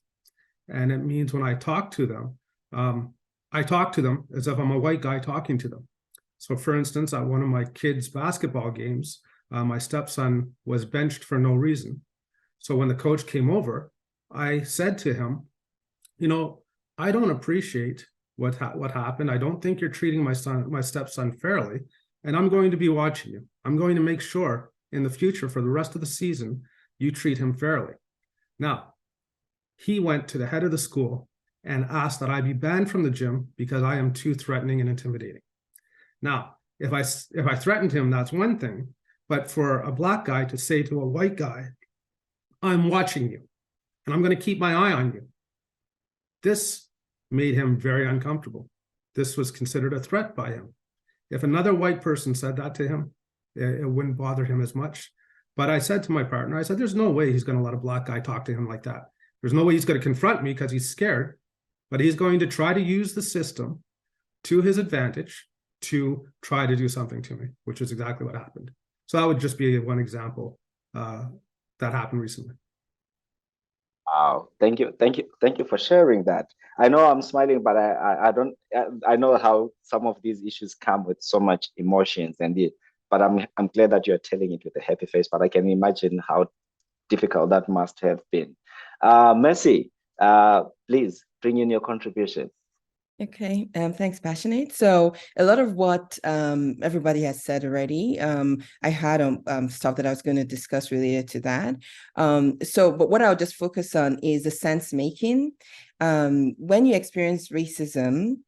And it means when I talk to them, I talk to them as if I'm a white guy talking to them. So for instance, at one of my kids' basketball games, my stepson was benched for no reason. So when the coach came over, I said to him, I don't appreciate what happened. I don't think you're treating my stepson fairly, and I'm going to be watching you. I'm going to make sure in the future for the rest of the season, you treat him fairly. Now, he went to the head of the school and asked that I be banned from the gym because I am too threatening and intimidating. Now, if I threatened him, that's one thing, but for a Black guy to say to a white guy, I'm watching you and I'm going to keep my eye on you, this made him very uncomfortable. This was considered a threat by him. If another white person said that to him, it wouldn't bother him as much. But I said to my partner, I said, there's no way he's going to let a Black guy talk to him like that. There's no way he's going to confront me because he's scared, but he's going to try to use the system to his advantage to try to do something to me, which is exactly what happened. So that would just be one example that happened recently. Wow, thank you for sharing that. I know I'm smiling, but I know how some of these issues come with so much emotions, but I'm glad that you're telling it with a happy face. But I can imagine how difficult that must have been. Messi, please bring in your contribution. Okay, thanks, Passionate. So a lot of what everybody has said already, I had stuff that I was going to discuss related to that. But what I'll just focus on is the sense making. When you experience racism,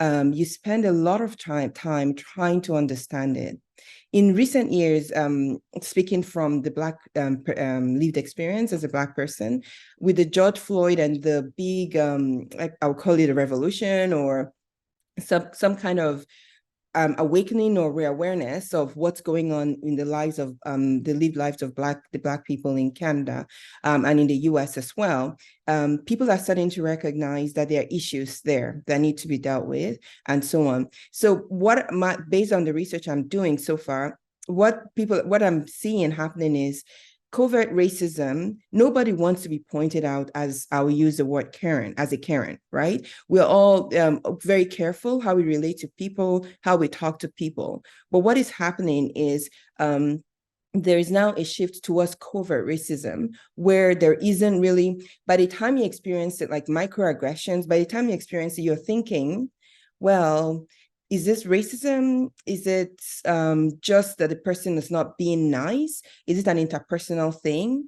you spend a lot of time trying to understand it. In recent years, speaking from the Black lived experience as a Black person, with the George Floyd and the big, I'll call it a revolution or some kind of awakening or reawareness of what's going on in the lives of the lived lives of the Black people in Canada and in the US as well. People are starting to recognize that there are issues there that need to be dealt with and so on. So based on the research I'm doing so far, what I'm seeing happening is covert racism. Nobody wants to be pointed out as, I will use the word Karen, as a Karen, right? We're all very careful how we relate to people, how we talk to people. But what is happening is there is now a shift towards covert racism where there isn't really, by the time you experience it, like microaggressions, by the time you experience it, you're thinking, well, is this racism? Is it just that the person is not being nice? Is it an interpersonal thing?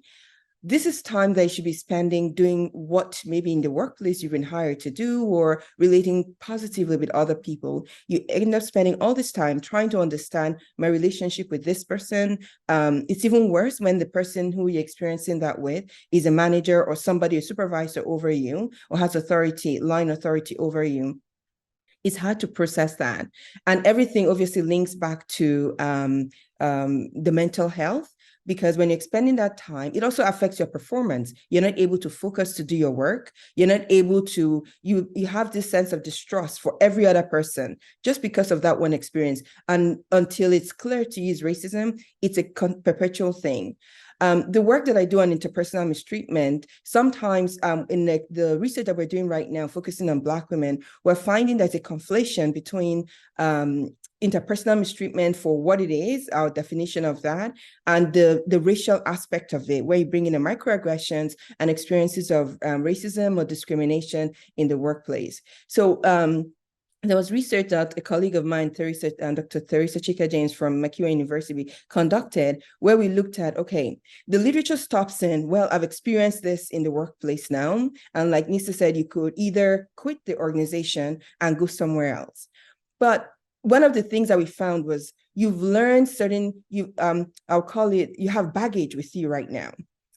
This is time that you should be spending doing what maybe in the workplace you've been hired to do or relating positively with other people. You end up spending all this time trying to understand my relationship with this person. It's even worse when the person who you're experiencing that with is a manager or somebody, a supervisor over you or has line authority over you. It's hard to process that. And everything obviously links back to the mental health, because when you're spending that time, it also affects your performance. You're not able to focus to do your work. You're not able to, you have this sense of distrust for every other person just because of that one experience. And until it's clear to use racism, it's a perpetual thing. The work that I do on interpersonal mistreatment, sometimes in the research that we're doing right now, focusing on Black women, we're finding there's a conflation between interpersonal mistreatment for what it is, our definition of that, and the racial aspect of it, where you bring in the microaggressions and experiences of racism or discrimination in the workplace. So there was research that a colleague of mine, Dr. Theresa Chika-James from McEwen University, conducted, where we looked at, okay, the literature stops in, well, I've experienced this in the workplace now. And like Nisa said, you could either quit the organization and go somewhere else. But one of the things that we found was you've learned I'll call it, you have baggage with you right now.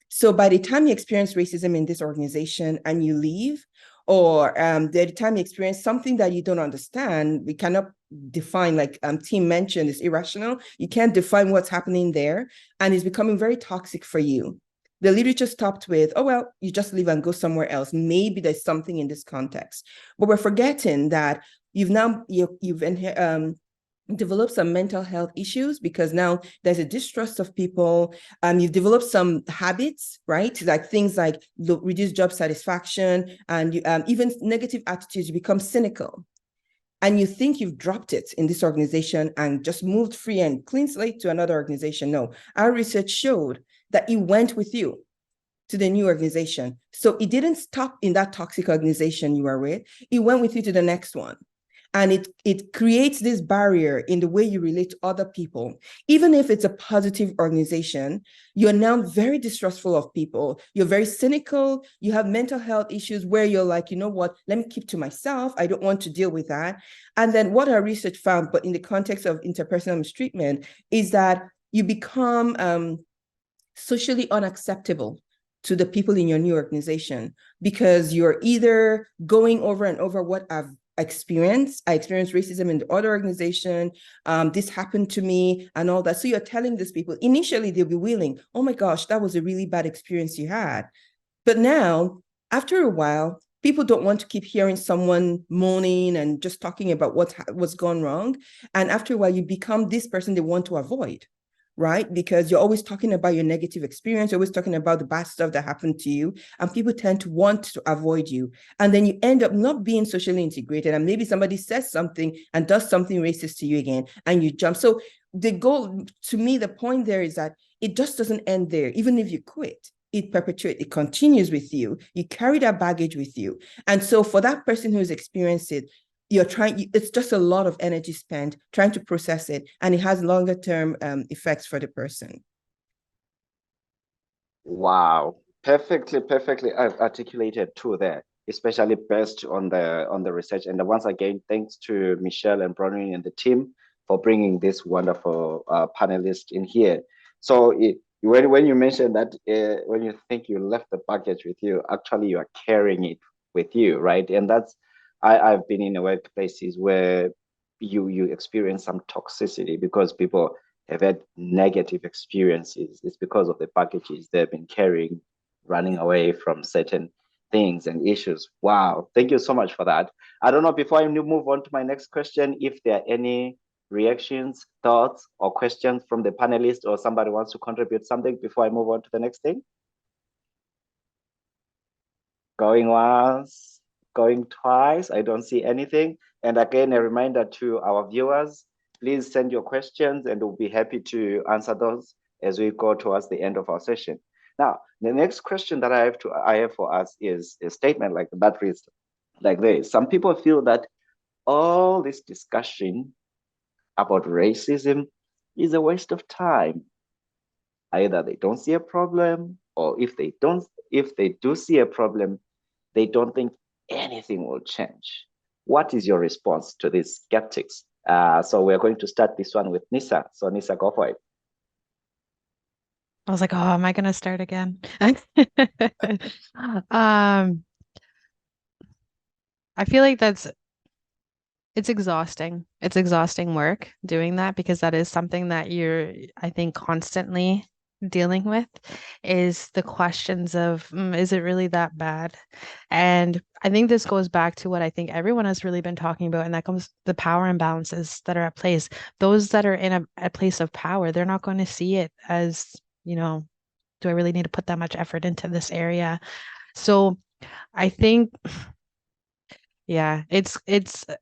So by the time you experience racism in this organization and you leave, or the time you experience something that you don't understand, we cannot define, like Tim mentioned, it's irrational. You can't define what's happening there, and it's becoming very toxic for you. The literature stopped with, oh, well, you just leave and go somewhere else. Maybe there's something in this context. But we're forgetting that you've developed some mental health issues because now there's a distrust of people. You've developed some habits, right? Like things like reduced job satisfaction and even negative attitudes. You become cynical. And you think you've dropped it in this organization and just moved free and clean slate to another organization. No, our research showed that it went with you to the new organization. So it didn't stop in that toxic organization you are with. It went with you to the next one. And it creates this barrier in the way you relate to other people. Even if it's a positive organization, you're now very distrustful of people. You're very cynical. You have mental health issues where you're like, you know what, let me keep to myself. I don't want to deal with that. And then what our research found, but in the context of interpersonal mistreatment, is that you become socially unacceptable to the people in your new organization because you're either going over and over what I experienced racism in the other organization. This happened to me and all that. So you're telling these people, initially they'll be willing, oh my gosh, that was a really bad experience you had. But now, after a while, people don't want to keep hearing someone moaning and just talking about what's gone wrong. And after a while, you become this person they want to avoid, right? Because you're always talking about your negative experience, you're always talking about the bad stuff that happened to you, and people tend to want to avoid you. And then you end up not being socially integrated, and maybe somebody says something and does something racist to you again, and you jump. So the goal, to me, the point there is that it just doesn't end there. Even if you quit, it perpetuates, it continues with you. You carry that baggage with you. And so for that person who's experienced it, it's just a lot of energy spent trying to process it, and it has longer term effects for the person. Wow, perfectly articulated too there, especially based on the research. And once again, thanks to Michelle and Bronwyn and the team for bringing this wonderful panelist in here. So when you mentioned that, when you think you left the package with you, actually you are carrying it with you, right? And that's, I've been in workplaces where you experience some toxicity because people have had negative experiences. It's because of the packages they've been carrying, running away from certain things and issues. Wow, thank you so much for that. I don't know, before I move on to my next question, if there are any reactions, thoughts, or questions from the panelists, or somebody wants to contribute something before I move on to the next thing. Going once, going twice, I don't see anything. And again, a reminder to our viewers, please send your questions and we'll be happy to answer those as we go towards the end of our session. Now, the next question that I have for us is a statement like that reads like this. Some people feel that all this discussion about racism is a waste of time. Either they don't see a problem, or if they do see a problem, they don't think anything will change. What is your response to these skeptics? So we're going to start this one with Nisa. So Nisa, go for it. I was like, oh, am I going to start again? I feel like it's exhausting. It's exhausting work doing that because that is something that you're, I think, constantly dealing with is the questions of, is it really that bad? And I think this goes back to what I think everyone has really been talking about, and that comes the power imbalances that are at place. Those that are in a place of power, they're not going to see it as, do I really need to put that much effort into this area? So I think yeah, it's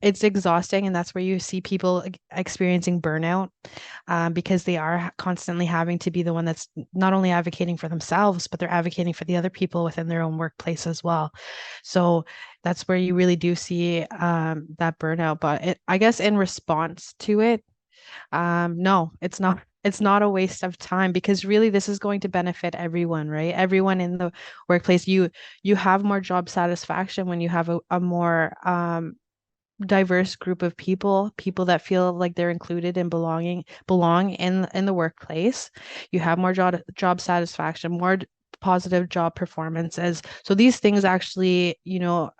exhausting, and that's where you see people experiencing burnout, because they are constantly having to be the one that's not only advocating for themselves, but they're advocating for the other people within their own workplace as well. So that's where you really do see that burnout. But I guess in response to it, no, it's not. It's not a waste of time because really this is going to benefit everyone, right? Everyone in the workplace. You have more job satisfaction when you have a more diverse group of people that feel like they're included and belong in the workplace. You have more job satisfaction, more positive job performances. So these things actually,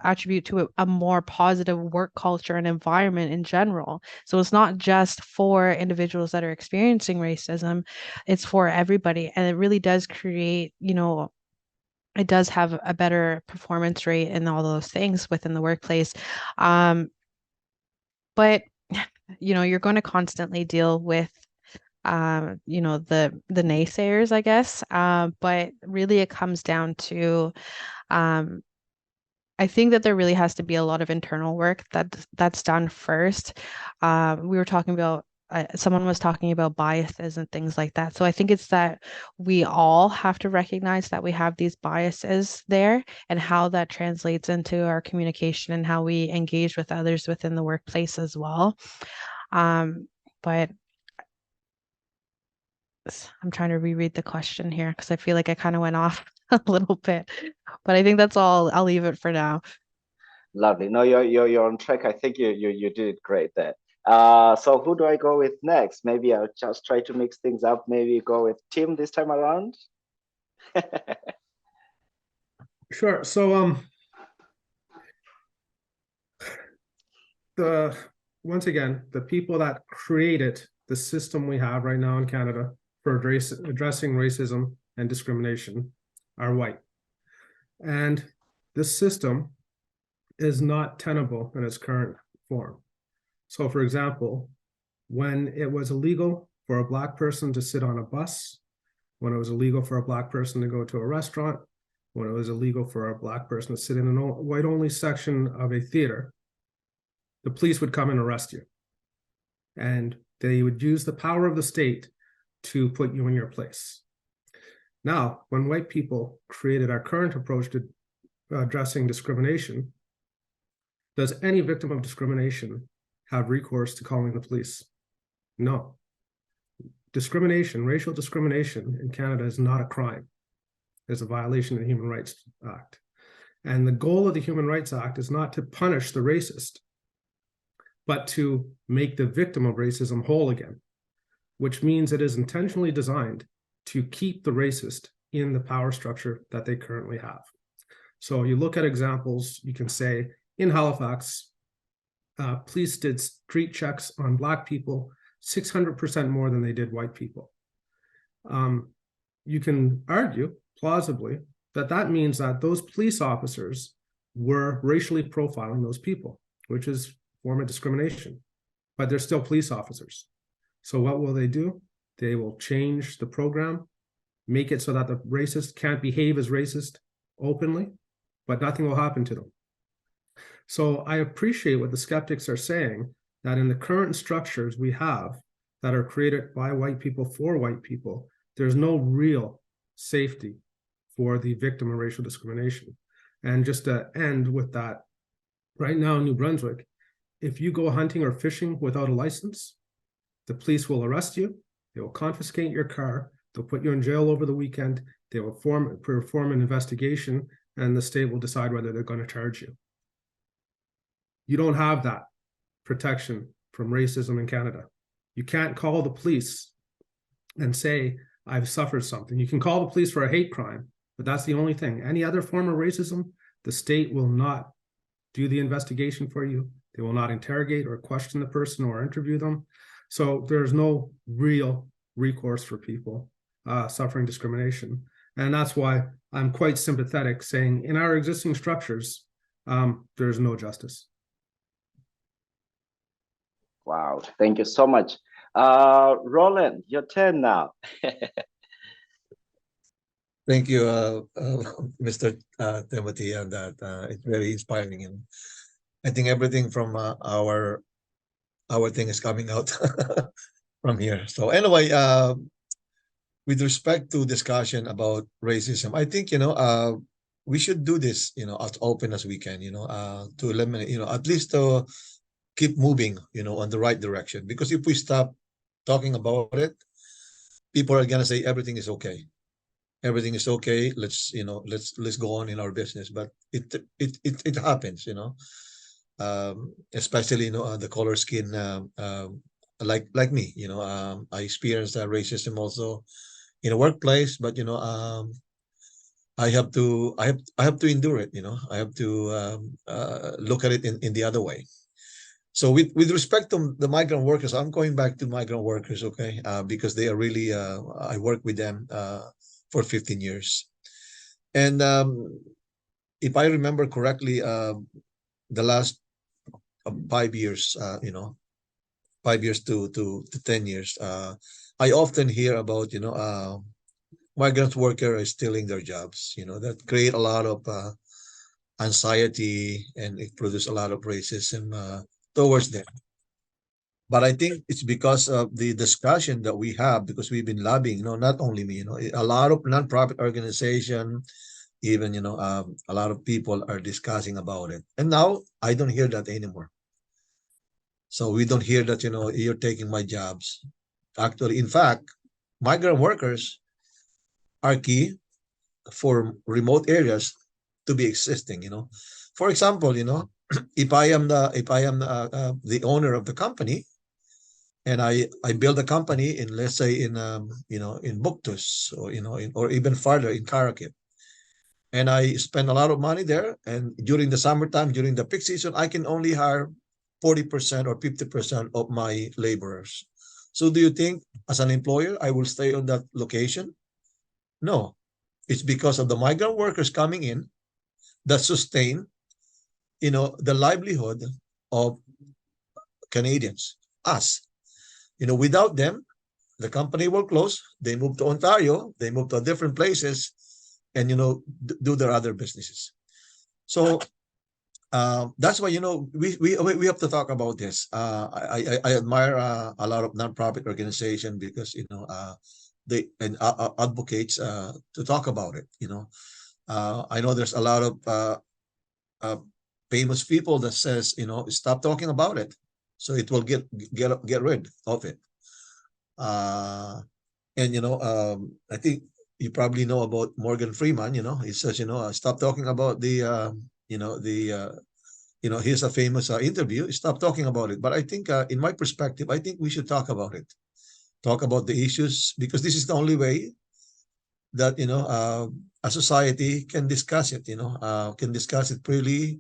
attribute to a more positive work culture and environment in general. So it's not just for individuals that are experiencing racism, it's for everybody. And it really does create, it does have a better performance rate and all those things within the workplace. But you're going to constantly deal with the naysayers, I guess. But really it comes down to I think that there really has to be a lot of internal work that's done first. We were talking about someone was talking about biases and things like that. So I think it's that we all have to recognize that we have these biases there and how that translates into our communication and how we engage with others within the workplace as well. But I'm trying to reread the question here because I feel like I kind of went off a little bit, but I think that's all. I'll leave it for now. Lovely. No, you're on track. I think you did great there. So who do I go with next? Maybe I'll just try to mix things up. Maybe go with Tim this time around. Sure. So once again, the people that created the system we have right now in Canada for addressing racism and discrimination are white. And this system is not tenable in its current form. So for example, when it was illegal for a Black person to sit on a bus, when it was illegal for a Black person to go to a restaurant, when it was illegal for a Black person to sit in a white-only section of a theater, the police would come and arrest you. And they would use the power of the state to put you in your place. Now, when white people created our current approach to addressing discrimination, does any victim of discrimination have recourse to calling the police? No. Discrimination, racial discrimination in Canada is not a crime. It's a violation of the Human Rights Act. And the goal of the Human Rights Act is not to punish the racist. but to make the victim of racism whole again, which means it is intentionally designed to keep the racist in the power structure that they currently have. So you look at examples, you can say in Halifax, police did street checks on Black people 600% more than they did white people. You can argue plausibly that that means that those police officers were racially profiling those people, which is a form of discrimination, but they're still police officers. So what will they do? They will change the program, make it so that the racist can't behave as racist openly, but nothing will happen to them. So I appreciate what the skeptics are saying, that in the current structures we have that are created by white people for white people, there's no real safety for the victim of racial discrimination. And just to end with that, right now in New Brunswick, if you go hunting or fishing without a license, the police will arrest you, they will confiscate your car, they'll put you in jail over the weekend, they will perform an investigation, and the state will decide whether they're going to charge you. You don't have that protection from racism in Canada. You can't call the police and say, I've suffered something. You can call the police for a hate crime, but that's the only thing. Any other form of racism, the state will not do the investigation for you. They will not interrogate or question the person or interview them. So there's no real recourse for people suffering discrimination. And that's why I'm quite sympathetic saying in our existing structures, there's no justice. Wow, thank you so much. Roland, your turn now. Thank you, Mr. Timothy, and that it's very inspiring. And I think everything from our thing is coming out from here. So anyway, with respect to discussion about racism, I think, we should do this, as open as we can, to eliminate, at least to keep moving, on the right direction. Because if we stop talking about it, people are gonna say everything is okay. Everything is okay. Let's go on in our business. But it happens, especially the color skin, like me, I experienced racism also in a workplace, but I have to endure it. I have to look at it in the other way. So with respect to the migrant workers, I'm going back to migrant workers, okay, because they are really I work with them for 15 years, and if I remember correctly, the last 5 years, 5 years to 10 years, I often hear about migrant workers are stealing their jobs. That create a lot of anxiety, and it produces a lot of racism towards them. But I think it's because of the discussion that we have, because we've been lobbying, not only me, a lot of nonprofit organization, even, a lot of people are discussing about it. And now I don't hear that anymore. So we don't hear that, you're taking my jobs. Actually, in fact, migrant workers are key for remote areas to be existing, For example, if I am the owner of the company, and I build a company in, let's say, in in Buktus, or or even farther in Karakip, and I spend a lot of money there, and during the summertime, during the peak season, I can only hire 40% or 50% of my laborers. So do you think as an employer I will stay on that location? No. It's because of the migrant workers coming in that sustain the livelihood of Canadians, us. Without them, the company will close. They move to Ontario. They move to different places, and do their other businesses. So that's why we have to talk about this. I admire a lot of nonprofit organizations, because they and advocates to talk about it. I know there's a lot of famous people that says, stop talking about it, so it will get rid of it. And I think you probably know about Morgan Freeman. He says, stop talking about the here's a famous interview. Stop talking about it. But I think, in my perspective, I think we should talk about it. Talk about the issues, because this is the only way that a society can discuss it. Can discuss it freely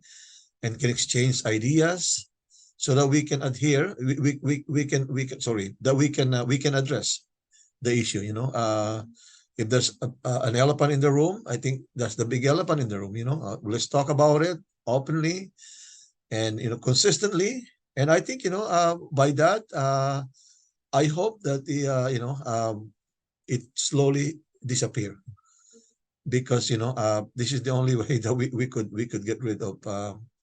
and can exchange ideas, so that we can adhere. We can address the issue. If there's an elephant in the room, I think that's the big elephant in the room. Let's talk about it openly and consistently. And I think by that, I hope that it slowly disappear, because this is the only way that we could get rid of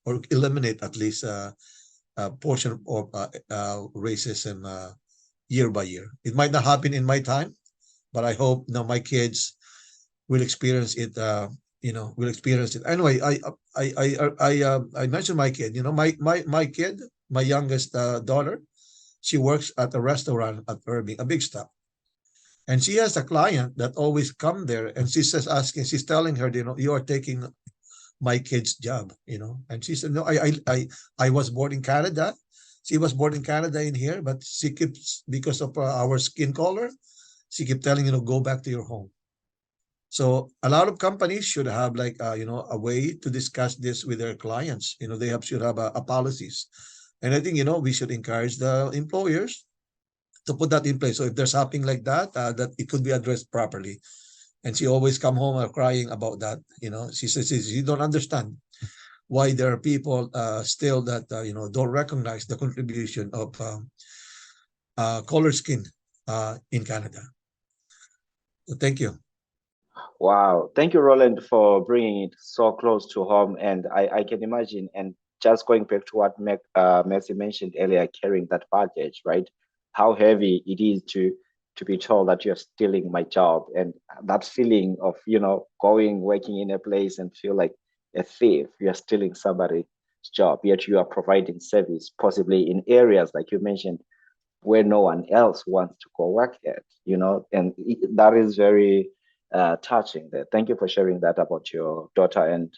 or eliminate at least a portion of racism year by year. It might not happen in my time, but I hope my kids will experience it. Will experience it anyway. I mentioned my kid. My kid, my youngest daughter, she works at a restaurant at Irving, a big stop. And she has a client that always come there, and she's telling her, you are taking my kid's job, And she said, no, I was born in Canada. She was born in Canada in here, but she keeps, because of our skin color, she kept telling, go back to your home. So a lot of companies should have a way to discuss this with their clients. They should have a policies. And I think, we should encourage the employers to put that in place. So if there's something like that, that it could be addressed properly. And she always come home crying about that. She says, you don't understand why there are people still that, don't recognize the contribution of colored skin in Canada. So thank you. Wow. Thank you, Roland, for bringing it so close to home. And I can imagine, and just going back to what Mercy mentioned earlier, carrying that baggage, right? How heavy it is to be told that you're stealing my job, and that feeling of, working in a place and feel like a thief, you're stealing somebody's job, yet you are providing service, possibly in areas, like you mentioned, where no one else wants to go work at, and that is very touching there. Thank you for sharing that about your daughter. And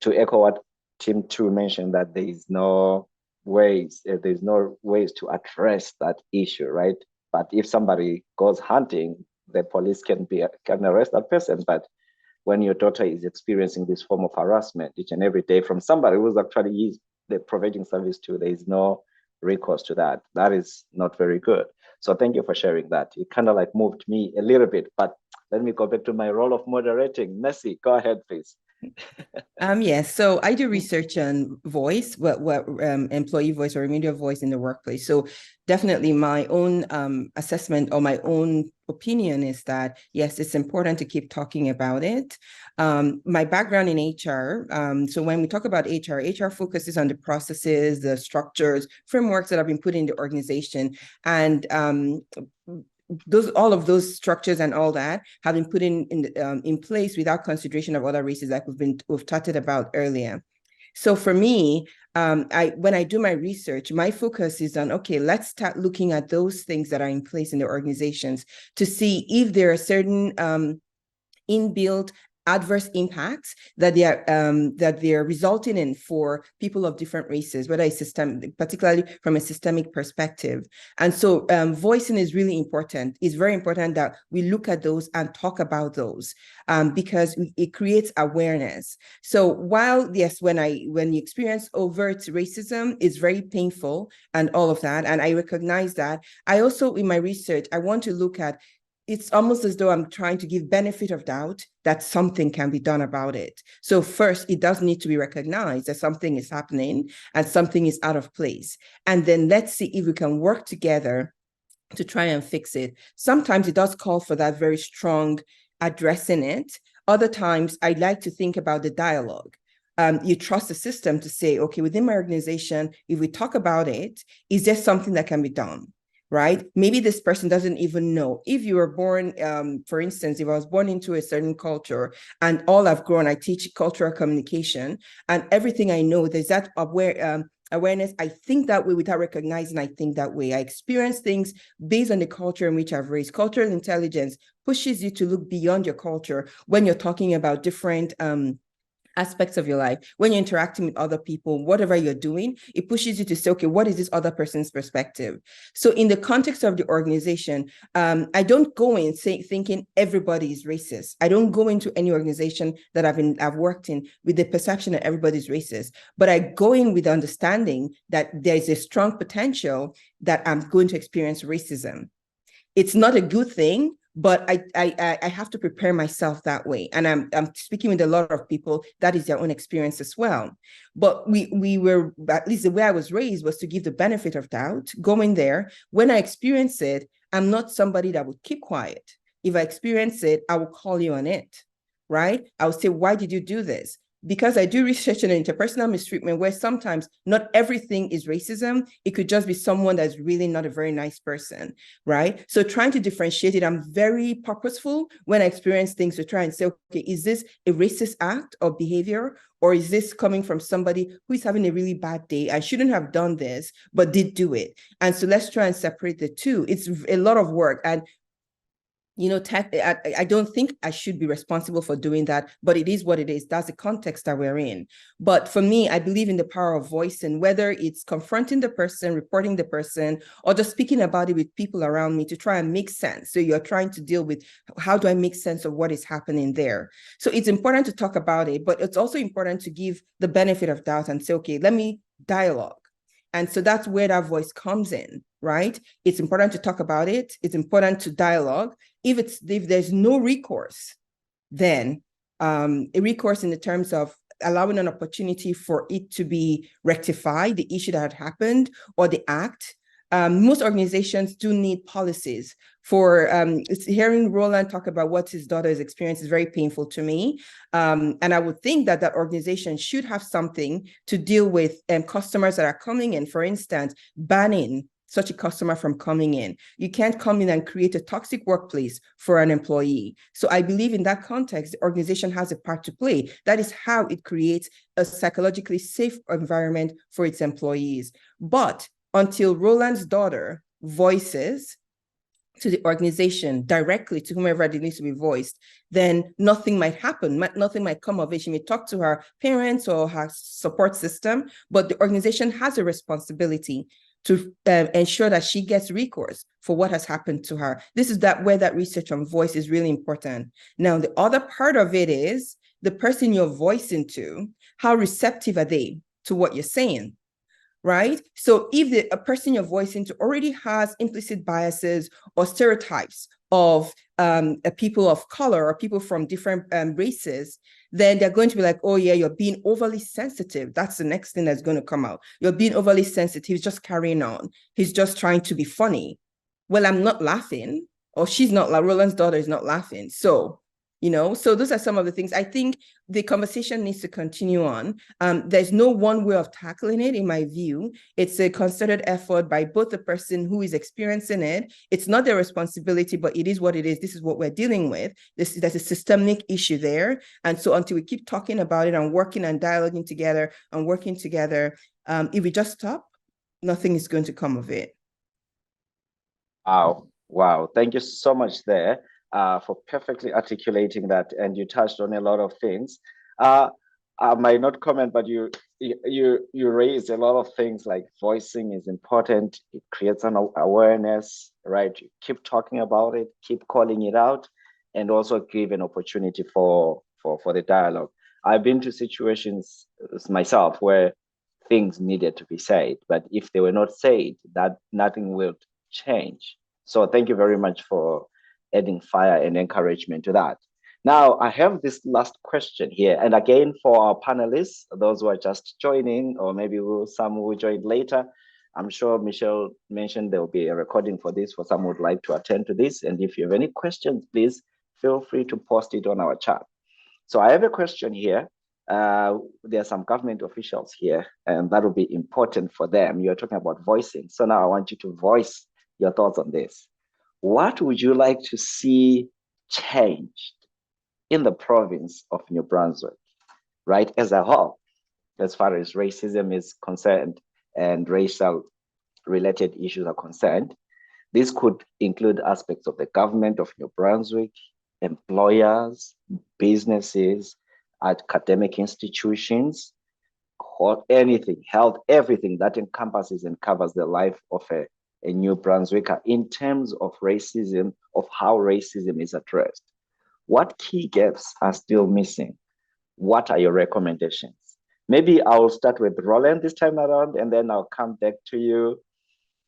to echo what Tim 2 mentioned, that there's no ways to address that issue, right? But if somebody goes hunting, the police can arrest that person. But when your daughter is experiencing this form of harassment each and every day from somebody who's actually providing service to, there is no recourse to that. That is not very good. So thank you for sharing that. It kind of moved me a little bit, but let me go back to my role of moderating. Mercy, go ahead, please. Yes, so I do research on voice, what employee voice or remedial voice in the workplace. So definitely my own assessment or my own opinion is that, yes, it's important to keep talking about it. My background in HR, so when we talk about HR focuses on the processes, the structures, frameworks that have been put in the organization, and all of those structures and all that have been put in place without consideration of other races, like we've chatted about earlier. So for me, when I do my research, my focus is on, okay, let's start looking at those things that are in place in the organizations to see if there are certain inbuilt adverse impacts that they are resulting in for people of different races, whether it's systemic, particularly from a systemic perspective. And so voicing is really important. It's very important that we look at those and talk about those because it creates awareness. So while, yes, when you experience overt racism, it's very painful and all of that, and I recognize that, I also, in my research, I want to look at, it's almost as though I'm trying to give benefit of doubt that something can be done about it. So first, it does need to be recognized that something is happening and something is out of place. And then let's see if we can work together to try and fix it. Sometimes it does call for that very strong addressing it. Other times, I'd like to think about the dialogue. You trust the system to say, okay, within my organization, if we talk about it, is there something that can be done? Right? Maybe this person doesn't even know. If you were born, for instance, if I was born into a certain culture and all I've grown, I teach cultural communication, and everything I know, there's that awareness. I think that way without recognizing I think that way. I experience things based on the culture in which I've raised. Cultural intelligence pushes you to look beyond your culture when you're talking about different aspects of your life, when you're interacting with other people, whatever you're doing, it pushes you to say, okay, what is this other person's perspective? So in the context of the organization, I don't go in thinking everybody is racist. I don't go into any organization that I've worked in with the perception that everybody's racist, but I go in with the understanding that there's a strong potential that I'm going to experience racism. It's not a good thing, but I have to prepare myself that way. And I'm speaking with a lot of people, that is their own experience as well. But we were, at least the way I was raised was to give the benefit of doubt, go in there. When I experience it, I'm not somebody that would keep quiet. If I experience it, I will call you on it, right? I will say, why did you do this? Because I do research in interpersonal mistreatment where sometimes not everything is racism. It could just be someone that's really not a very nice person, right? So trying to differentiate it, I'm very purposeful when I experience things to try and say, okay, is this a racist act or behavior? Or is this coming from somebody who is having a really bad day? I shouldn't have done this, but did do it. And so let's try and separate the two. It's a lot of work. And I don't think I should be responsible for doing that, but it is what it is. That's the context that we're in. But for me, I believe in the power of voice, and whether it's confronting the person, reporting the person, or just speaking about it with people around me to try and make sense. So you're trying to deal with, how do I make sense of what is happening there? So it's important to talk about it, but it's also important to give the benefit of doubt and say, okay, let me dialogue. And so that's where that voice comes in, right? It's important to talk about it. It's important to dialogue. If there's no recourse, then a recourse in the terms of allowing an opportunity for it to be rectified, the issue that had happened or the act. Most organizations do need policies for hearing Roland talk about what his daughter's experience is very painful to me. And I would think that that organization should have something to deal with customers that are coming in, for instance, banning such a customer from coming in. You can't come in and create a toxic workplace for an employee. So I believe in that context, the organization has a part to play. That is how it creates a psychologically safe environment for its employees. But until Roland's daughter voices to the organization directly to whomever it needs to be voiced, then nothing might happen. Nothing might come of it. She may talk to her parents or her support system, but the organization has a responsibility to ensure that she gets recourse for what has happened to her. This is where that research on voice is really important. Now, the other part of it is the person you're voicing to, how receptive are they to what you're saying, right? So if a person you're voicing to already has implicit biases or stereotypes of people of color or people from different races, then they're going to be like, oh yeah, you're being overly sensitive. That's the next thing that's going to come out. You're being overly sensitive. He's just carrying on. He's just trying to be funny. Well, I'm not laughing, or she's not, like Roland's daughter is not laughing. So, so those are some of the things. I think the conversation needs to continue on. There's no one way of tackling it, in my view. It's a concerted effort by both the person who is experiencing it. It's not their responsibility, but it is what it is. This is what we're dealing with. There's a systemic issue there. And so until we keep talking about it and working and dialoguing together and working together, if we just stop, nothing is going to come of it. Wow. Thank you so much there. For perfectly articulating that, and you touched on a lot of things. I might not comment, but you raised a lot of things like voicing is important. It creates an awareness, right? You keep talking about it, keep calling it out, and also give an opportunity for the dialogue. I've been to situations myself where things needed to be said, but if they were not said, that nothing will change. So thank you very much for adding fire and encouragement to that. Now, I have this last question here. And again, for our panelists, those who are just joining, or maybe some will join later, I'm sure Michelle mentioned there will be a recording for this for some who would like to attend to this. And if you have any questions, please feel free to post it on our chat. So I have a question here. There are some government officials here, and that will be important for them. You're talking about voicing. So now I want you to voice your thoughts on this. What would you like to see changed in the province of New Brunswick, right, as a whole, as far as racism is concerned and racial related issues are concerned? This could include aspects of the government of New Brunswick, employers, businesses, academic institutions, or anything, health, everything that encompasses and covers the life of a New Brunswicker in terms of racism, of how racism is addressed. What key gaps are still missing? What are your recommendations? Maybe I'll start with Roland this time around, and then I'll come back to you,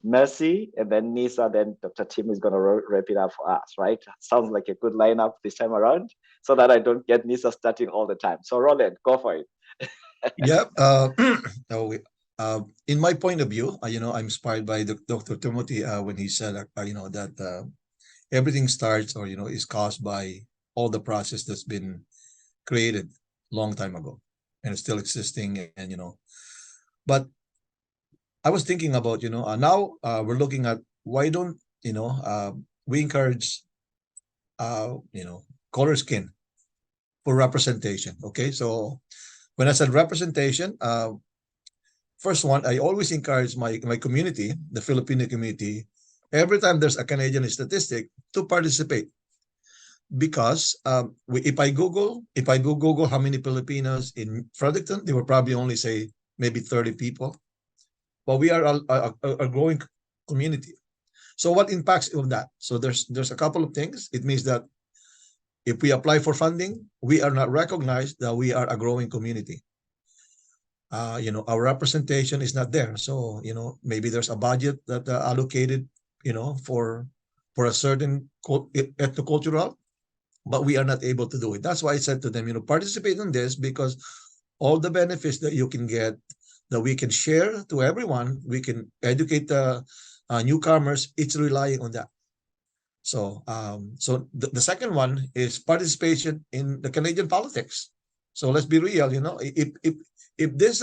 Mercy, and then Nisa, then Dr. Tim is going to wrap it up for us, right? Sounds like a good lineup this time around, so that I don't get Nisa starting all the time. So Roland, go for it. Yeah. In my point of view, I'm inspired by Dr. Timothy when he said, that everything starts or, is caused by all the process that's been created long time ago and it's still existing. And, but I was thinking about, now we're looking at why don't, we encourage, color skin for representation. Okay. So when I said representation, first one, I always encourage my community, the Filipino community, every time there's a Canadian statistic to participate. Because if I Google how many Filipinos in Fredericton, they will probably only say maybe 30 people. But we are a growing community. So what impacts of that? So there's a couple of things. It means that if we apply for funding, we are not recognized that we are a growing community. Our representation is not there. So, maybe there's a budget that allocated, for a certain ethnocultural, but we are not able to do it. That's why I said to them, participate in this because all the benefits that you can get, that we can share to everyone, we can educate the newcomers, it's relying on that. So, the second one is participation in the Canadian politics. So let's be real, if this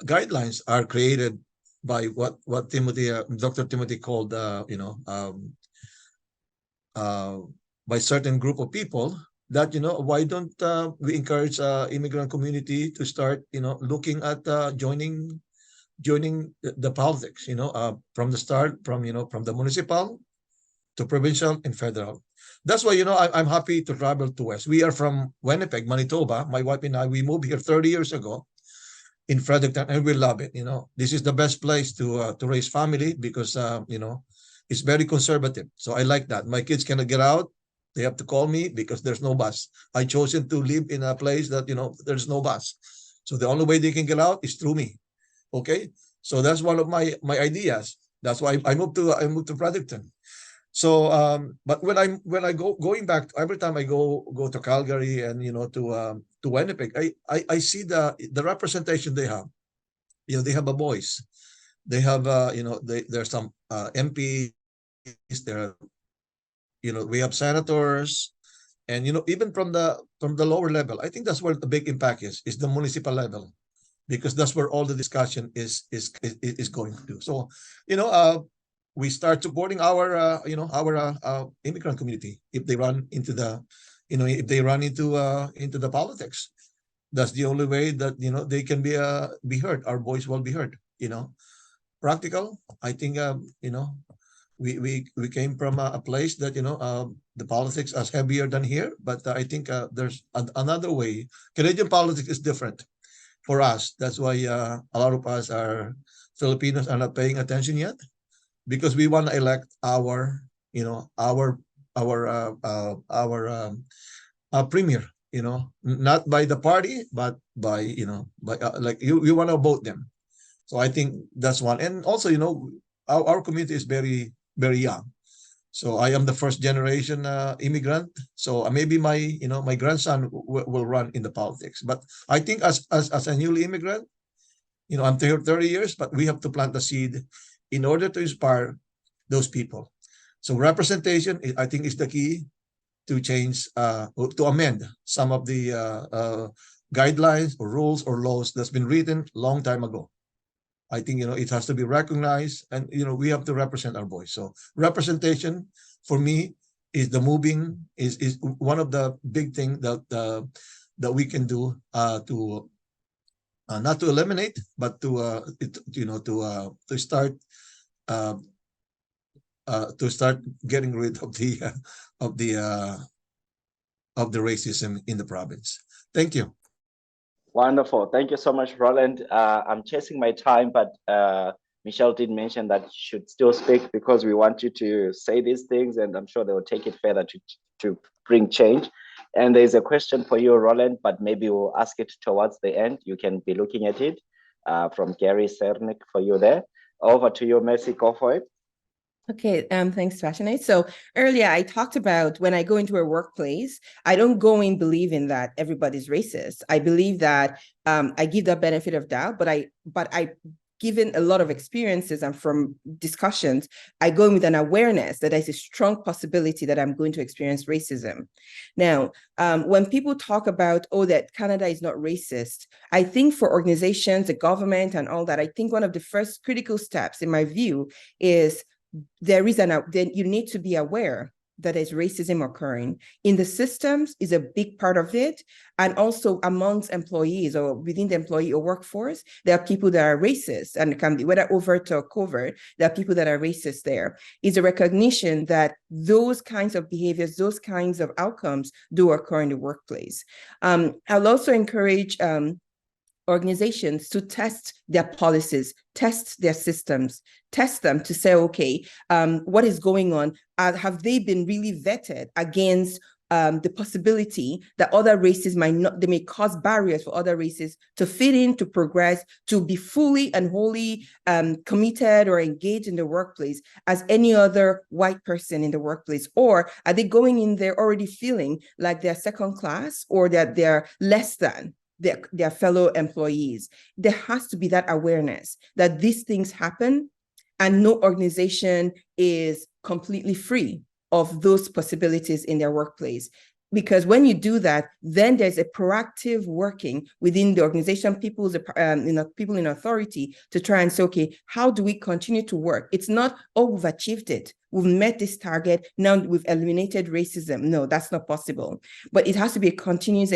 guidelines are created by what Dr. Timothy called, by certain group of people, that why don't we encourage immigrant community to start looking at joining the politics, from the start, from the municipal to provincial and federal. That's why I'm happy to travel to West. We are from Winnipeg, Manitoba. My wife and I, we moved here 30 years ago in Fredericton, and we love it. This is the best place to raise family because it's very conservative. So I like that. My kids cannot get out. They have to call me because there's no bus. I chosen to live in a place that there's no bus. So the only way they can get out is through me. Okay, so that's one of my ideas. That's why I moved to Fredericton. So, but when I going back, every time I go to Calgary and to Winnipeg, I see the representation they have. They have a voice. They have there's some MPs. There, we have senators, and even from the lower level. I think that's where the big impact is the municipal level, because that's where all the discussion is going to do. So, we start supporting our immigrant community if they run into the into the politics. That's the only way that they can be heard. Our voice will be heard. Practical. I think we came from a place that the politics is heavier than here, but I think there's another way. Canadian politics is different for us. That's why a lot of us are Filipinos are not paying attention yet, because we want to elect our premier, not by the party, but by like you want to vote them. So I think that's one. And also, our community is very, very young. So I am the first generation immigrant. So maybe my grandson will run in the politics. But I think as a newly immigrant, I'm here 30 years, but we have to plant the seed in order to inspire those people. So representation, I think, is the key to change, to amend some of the guidelines or rules or laws that's been written long time ago. I think, it has to be recognized, and, we have to represent our voice. So representation for me is is one of the big things that we can do to not to eliminate, but to start getting rid of the of the racism in the province. Thank you. Wonderful. Thank you so much, Roland. I'm chasing my time, but Michelle did mention that you should still speak because we want you to say these things, and I'm sure they will take it further to bring change. And there's a question for you, Roland, but maybe we'll ask it towards the end. You can be looking at it from Gary Cernik for you there. Over to you, Mercy. Go for it. Okay, thanks, Passionate. So earlier I talked about when I go into a workplace, I don't go in believing that everybody's racist. I believe that I give the benefit of doubt, but I given a lot of experiences and from discussions, I go in with an awareness that there's a strong possibility that I'm going to experience racism. Now, when people talk about, oh, that Canada is not racist, I think for organizations, the government and all that, I think one of the first critical steps in my view is then you need to be aware that there's racism occurring in the systems is a big part of it. And also amongst employees or within the employee or workforce, there are people that are racist, and it can be whether overt or covert, there are people that are racist there. It's a recognition that those kinds of behaviors, those kinds of outcomes do occur in the workplace. I'll also encourage organizations to test their policies, test their systems, test them to say, okay, what is going on? Have they been really vetted against the possibility that other races they may cause barriers for other races to fit in, to progress, to be fully and wholly committed or engaged in the workplace as any other white person in the workplace? Or are they going in there already feeling like they're second class or that they're less than their fellow employees? There has to be that awareness that these things happen and no organization is completely free of those possibilities in their workplace. Because when you do that, then there's a proactive working within the organization, people in authority to try and say, okay, how do we continue to work? It's not, oh, we've achieved it. We've met this target. Now we've eliminated racism. No, that's not possible. But it has to be a continuous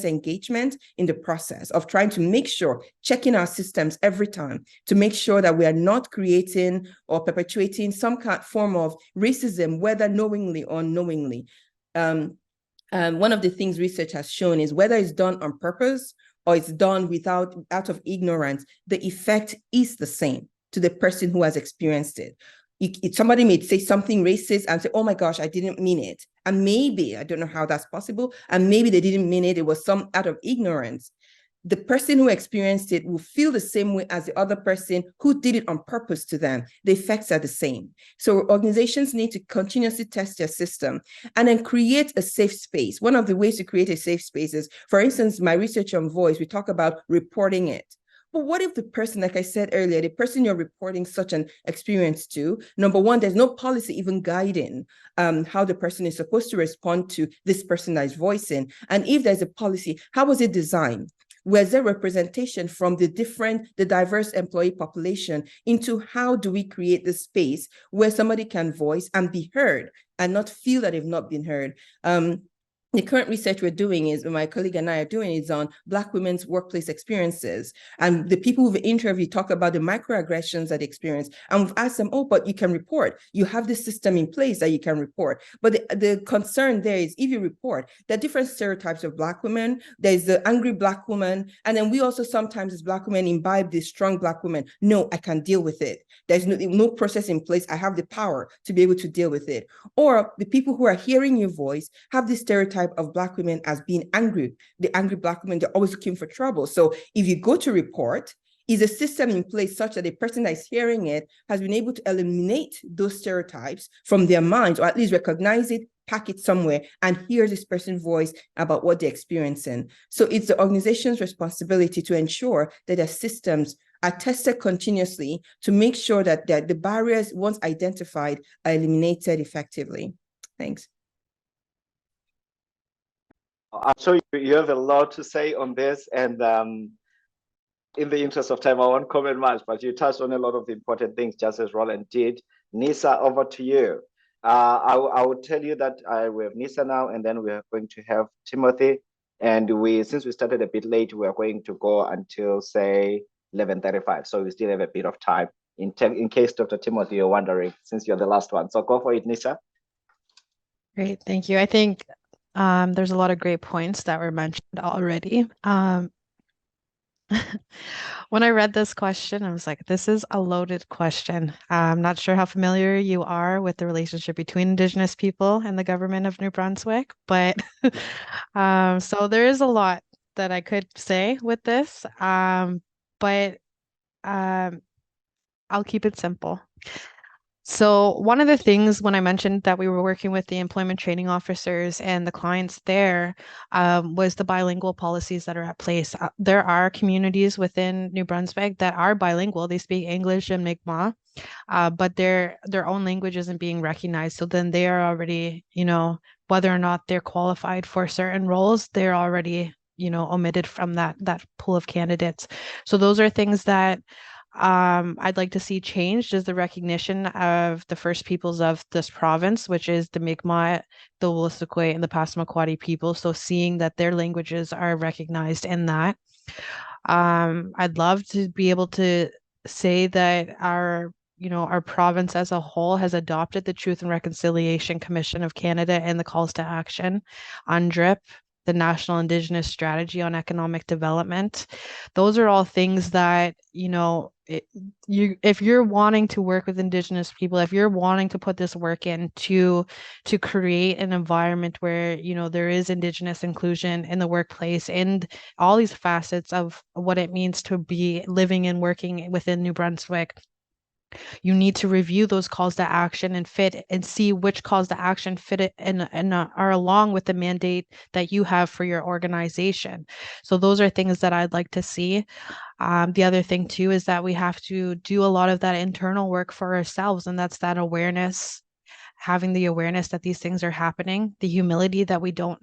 engagement in the process of trying to make sure, checking our systems every time to make sure that we are not creating or perpetuating some kind of form of racism, whether knowingly or unknowingly. One of the things research has shown is whether it's done on purpose or it's done out of ignorance, the effect is the same to the person who has experienced it. Somebody may say something racist and say, oh my gosh, I didn't mean it. And maybe, I don't know how that's possible, and maybe they didn't mean it, it was some out of ignorance. The person who experienced it will feel the same way as the other person who did it on purpose to them. The effects are the same. So organizations need to continuously test their system and then create a safe space. One of the ways to create a safe space is, for instance, my research on voice, we talk about reporting it. But what if the person, like I said earlier, the person you're reporting such an experience to, number one, there's no policy even guiding how the person is supposed to respond to this person that is voicing. And if there's a policy, how was it designed? Was there representation from the diverse employee population into how do we create this space where somebody can voice and be heard and not feel that they've not been heard? The current research we're doing is, my colleague and I are doing, is on Black women's workplace experiences. And the people we've interviewed talk about the microaggressions that they experience. And we've asked them, oh, but you can report. You have this system in place that you can report. But the concern there is, if you report, there are different stereotypes of Black women. There's the angry Black woman. And then we also sometimes as Black women imbibe this strong Black woman. No, I can deal with it. There's no process in place. I have the power to be able to deal with it. Or the people who are hearing your voice have this stereotype of Black women as being angry. The angry Black women, they're always looking for trouble. So if you go to report, is a system in place such that the person that is hearing it has been able to eliminate those stereotypes from their minds, or at least recognize it, pack it somewhere, and hear this person's voice about what they're experiencing. So it's the organization's responsibility to ensure that their systems are tested continuously to make sure that the barriers, once identified, are eliminated effectively. Thanks. I'm sure you have a lot to say on this, and in the interest of time, I won't comment much, but you touched on a lot of the important things, just as Roland did. Nisa, over to you. I will tell you that we have Nisa now, and then we are going to have Timothy. And since we started a bit late, we are going to go until, say, 11:35. So we still have a bit of time in case Dr. Timothy, you're wondering, since you're the last one. So go for it, Nisa. Great, thank you. I think There's a lot of great points that were mentioned already. When I read this question, I was like, this is a loaded question. I'm not sure how familiar you are with the relationship between Indigenous people and the government of New Brunswick, but so there is a lot that I could say with this, but I'll keep it simple. So one of the things when I mentioned that we were working with the employment training officers and the clients there was the bilingual policies that are at place. There are communities within New Brunswick that are bilingual. They speak English and Mi'kmaq, but their own language isn't being recognized. So then they are already, whether or not they're qualified for certain roles, they're already, omitted from that pool of candidates. So those are things that I'd like to see changed is the recognition of the First Peoples of this province, which is the Mi'kmaq, the Wolastoqey, and the Passamaquoddy people. So seeing that their languages are recognized in that. I'd love to be able to say that our province as a whole has adopted the Truth and Reconciliation Commission of Canada and the calls to action on DRIP, the National Indigenous Strategy on Economic Development. Those are all things that, if you're wanting to work with Indigenous people, if you're wanting to put this work in to create an environment where, there is Indigenous inclusion in the workplace and all these facets of what it means to be living and working within New Brunswick, you need to review those calls to action and see which calls to action fit it and are along with the mandate that you have for your organization. So those are things that I'd like to see. The other thing too is that we have to do a lot of that internal work for ourselves, and that's that awareness, having the awareness that these things are happening, the humility that we don't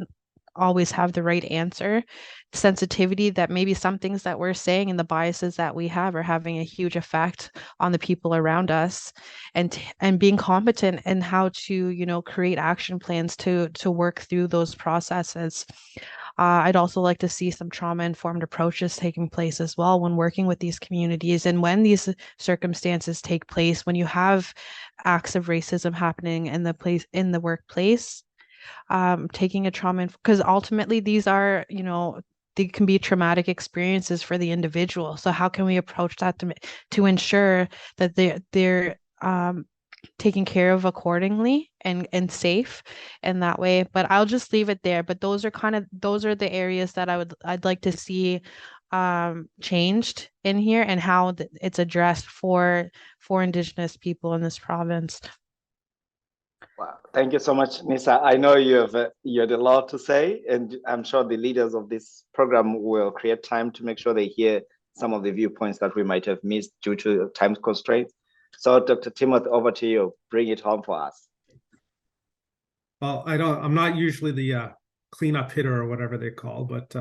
always have the right answer, sensitivity that maybe some things that we're saying and the biases that we have are having a huge effect on the people around us, and being competent in how to create action plans to work through those processes. I'd also like to see some trauma-informed approaches taking place as well when working with these communities, and when these circumstances take place, when you have acts of racism happening in the workplace, taking a trauma, because ultimately these are, they can be traumatic experiences for the individual. So how can we approach that to ensure that they're taken care of accordingly and safe in that way? But I'll just leave it there. But those are the areas that I'd like to see changed in here, and how it's addressed for Indigenous people in this province. Wow, thank you so much, Nisa. I know you had a lot to say, and I'm sure the leaders of this program will create time to make sure they hear some of the viewpoints that we might have missed due to time constraints. So, Dr. Timothy, over to you. Bring it home for us. Well, I'm not usually the cleanup hitter or whatever they call, but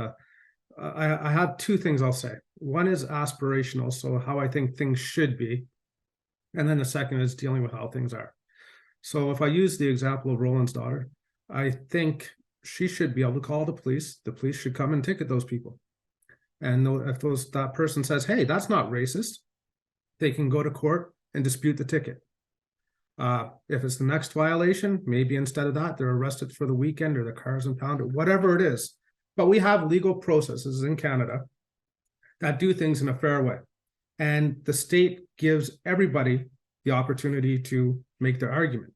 I have two things I'll say. One is aspirational, so how I think things should be, and then the second is dealing with how things are. So if I use the example of Roland's daughter, I think she should be able to call the police. The police should come and ticket those people. And if that person says, hey, that's not racist, they can go to court and dispute the ticket. If it's the next violation, maybe instead of that, they're arrested for the weekend or the car's impounded, whatever it is. But we have legal processes in Canada that do things in a fair way. And the state gives everybody the opportunity to make their argument.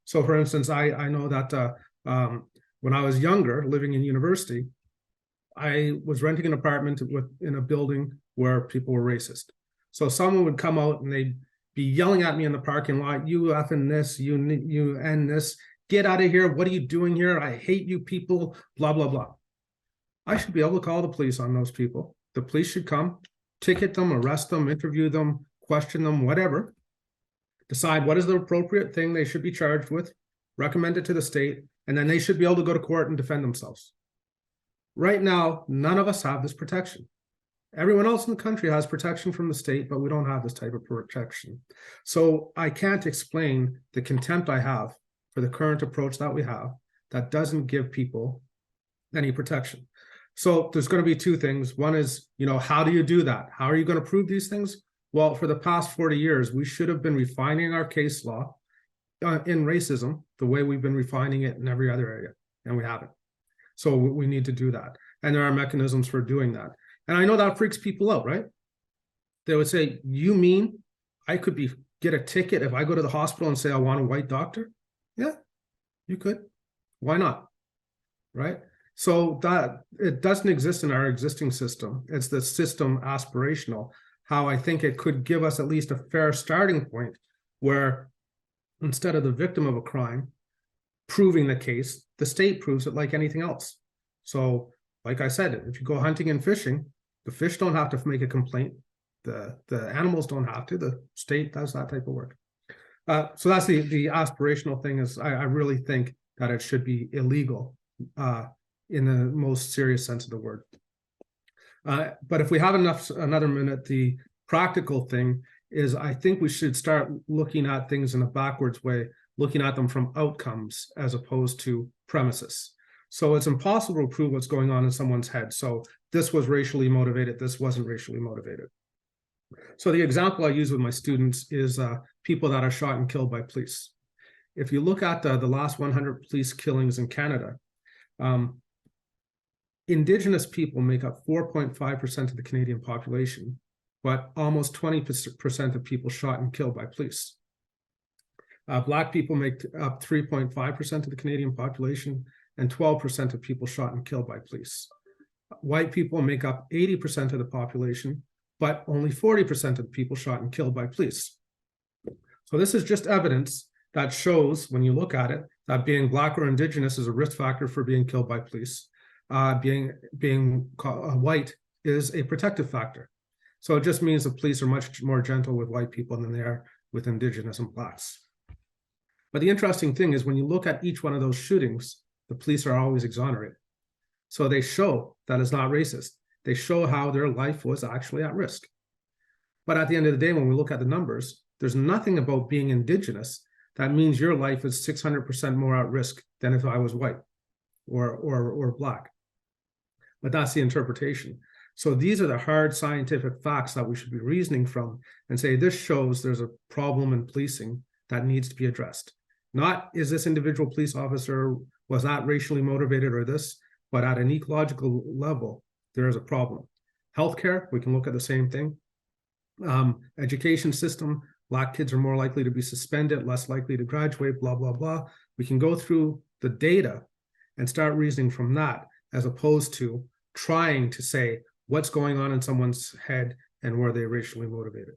So for instance, I know that when I was younger, living in university, I was renting an apartment in a building where people were racist. So someone would come out and they'd be yelling at me in the parking lot, you effing this, you and this, get out of here, what are you doing here? I hate you people, blah, blah, blah. I should be able to call the police on those people. The police should come, ticket them, arrest them, interview them, question them, whatever. Decide what is the appropriate thing they should be charged with, recommend it to the state, and then they should be able to go to court and defend themselves. Right now, none of us have this protection. Everyone else in the country has protection from the state, but we don't have this type of protection. So I can't explain the contempt I have for the current approach that we have that doesn't give people any protection. So there's going to be two things. One is, how do you do that? How are you going to prove these things? Well, for the past 40 years, we should have been refining our case law in racism the way we've been refining it in every other area, and we haven't. So we need to do that. And there are mechanisms for doing that. And I know that freaks people out, right? They would say, you mean I could get a ticket if I go to the hospital and say I want a white doctor? Yeah, you could. Why not? Right? So that it doesn't exist in our existing system. It's the system aspirational, how I think it could give us at least a fair starting point where instead of the victim of a crime proving the case, the state proves it like anything else. So, like I said, if you go hunting and fishing, the fish don't have to make a complaint. The animals don't have to. The state does that type of work. So that's the aspirational thing. Is I really think that it should be illegal in the most serious sense of the word. But if we have another minute, the practical thing is I think we should start looking at things in a backwards way, looking at them from outcomes as opposed to premises. So it's impossible to prove what's going on in someone's head. So this was racially motivated, this wasn't racially motivated. So the example I use with my students is people that are shot and killed by police. If you look at the last 100 police killings in Canada, Indigenous people make up 4.5% of the Canadian population, but almost 20% of people shot and killed by police. Black people make up 3.5% of the Canadian population and 12% of people shot and killed by police. White people make up 80% of the population, but only 40% of the people shot and killed by police. So this is just evidence that shows, when you look at it, that being Black or Indigenous is a risk factor for being killed by police. Being white is a protective factor. So it just means the police are much more gentle with white people than they are with Indigenous and Blacks. But the interesting thing is when you look at each one of those shootings, the police are always exonerated. So they show that it's not racist. They show how their life was actually at risk. But at the end of the day, when we look at the numbers, there's nothing about being Indigenous that means your life is 600% more at risk than if I was white or Black. But that's the interpretation. So these are the hard scientific facts that we should be reasoning from and say, this shows there's a problem in policing that needs to be addressed. Not, is this individual police officer, was that racially motivated or this, but at an ecological level, there is a problem. Healthcare, we can look at the same thing. Education system, Black kids are more likely to be suspended, less likely to graduate, blah, blah, blah. We can go through the data and start reasoning from that, as opposed to trying to say what's going on in someone's head and were they racially motivated.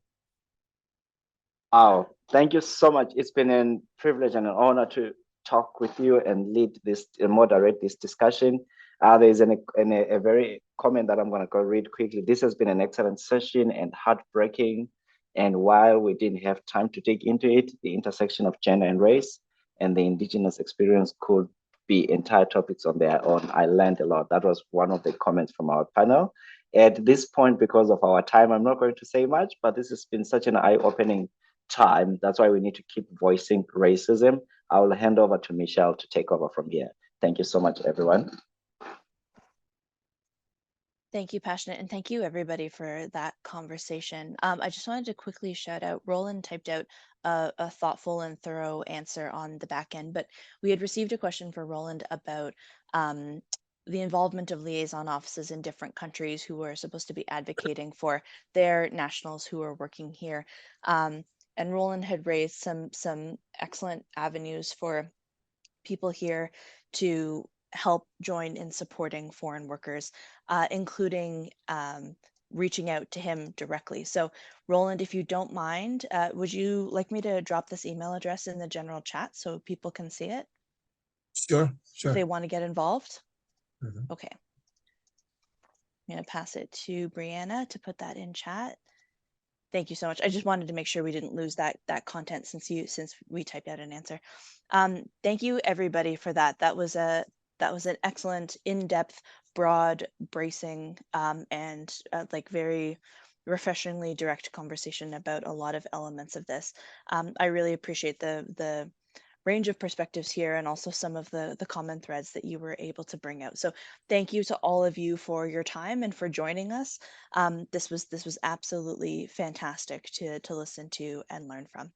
Wow, thank you so much. It's been a privilege and an honor to talk with you and lead this, moderate this discussion. There's a very comment that I'm going to go read quickly. This has been an excellent session and heartbreaking. And while we didn't have time to dig into it, the intersection of gender and race and the Indigenous experience could be entire topics on their own. I learned a lot. That was one of the comments from our panel. At this point, because of our time, I'm not going to say much, but this has been such an eye-opening time. That's why we need to keep voicing racism. I will hand over to Michelle to take over from here. Thank you so much, everyone. Thank you, Passionate, and thank you everybody for that conversation. I just wanted to quickly shout out, Roland typed out a thoughtful and thorough answer on the back end, but we had received a question for Roland about the involvement of liaison offices in different countries who are supposed to be advocating for their nationals who are working here. And Roland had raised some excellent avenues for people here to help join in supporting foreign workers, including reaching out to him directly. So Roland, if you don't mind, would you like me to drop this email address in the general chat so people can see it? Sure. If they want to get involved? Mhm. Okay. I'm going to pass it to Brianna to put that in chat. Thank you so much. I just wanted to make sure we didn't lose that content since we typed out an answer. Thank you everybody for that. That was an excellent, in-depth, broad, bracing, and like very refreshingly direct conversation about a lot of elements of this. I really appreciate the range of perspectives here and also some of the common threads that you were able to bring out. So thank you to all of you for your time and for joining us. This was absolutely fantastic to listen to and learn from.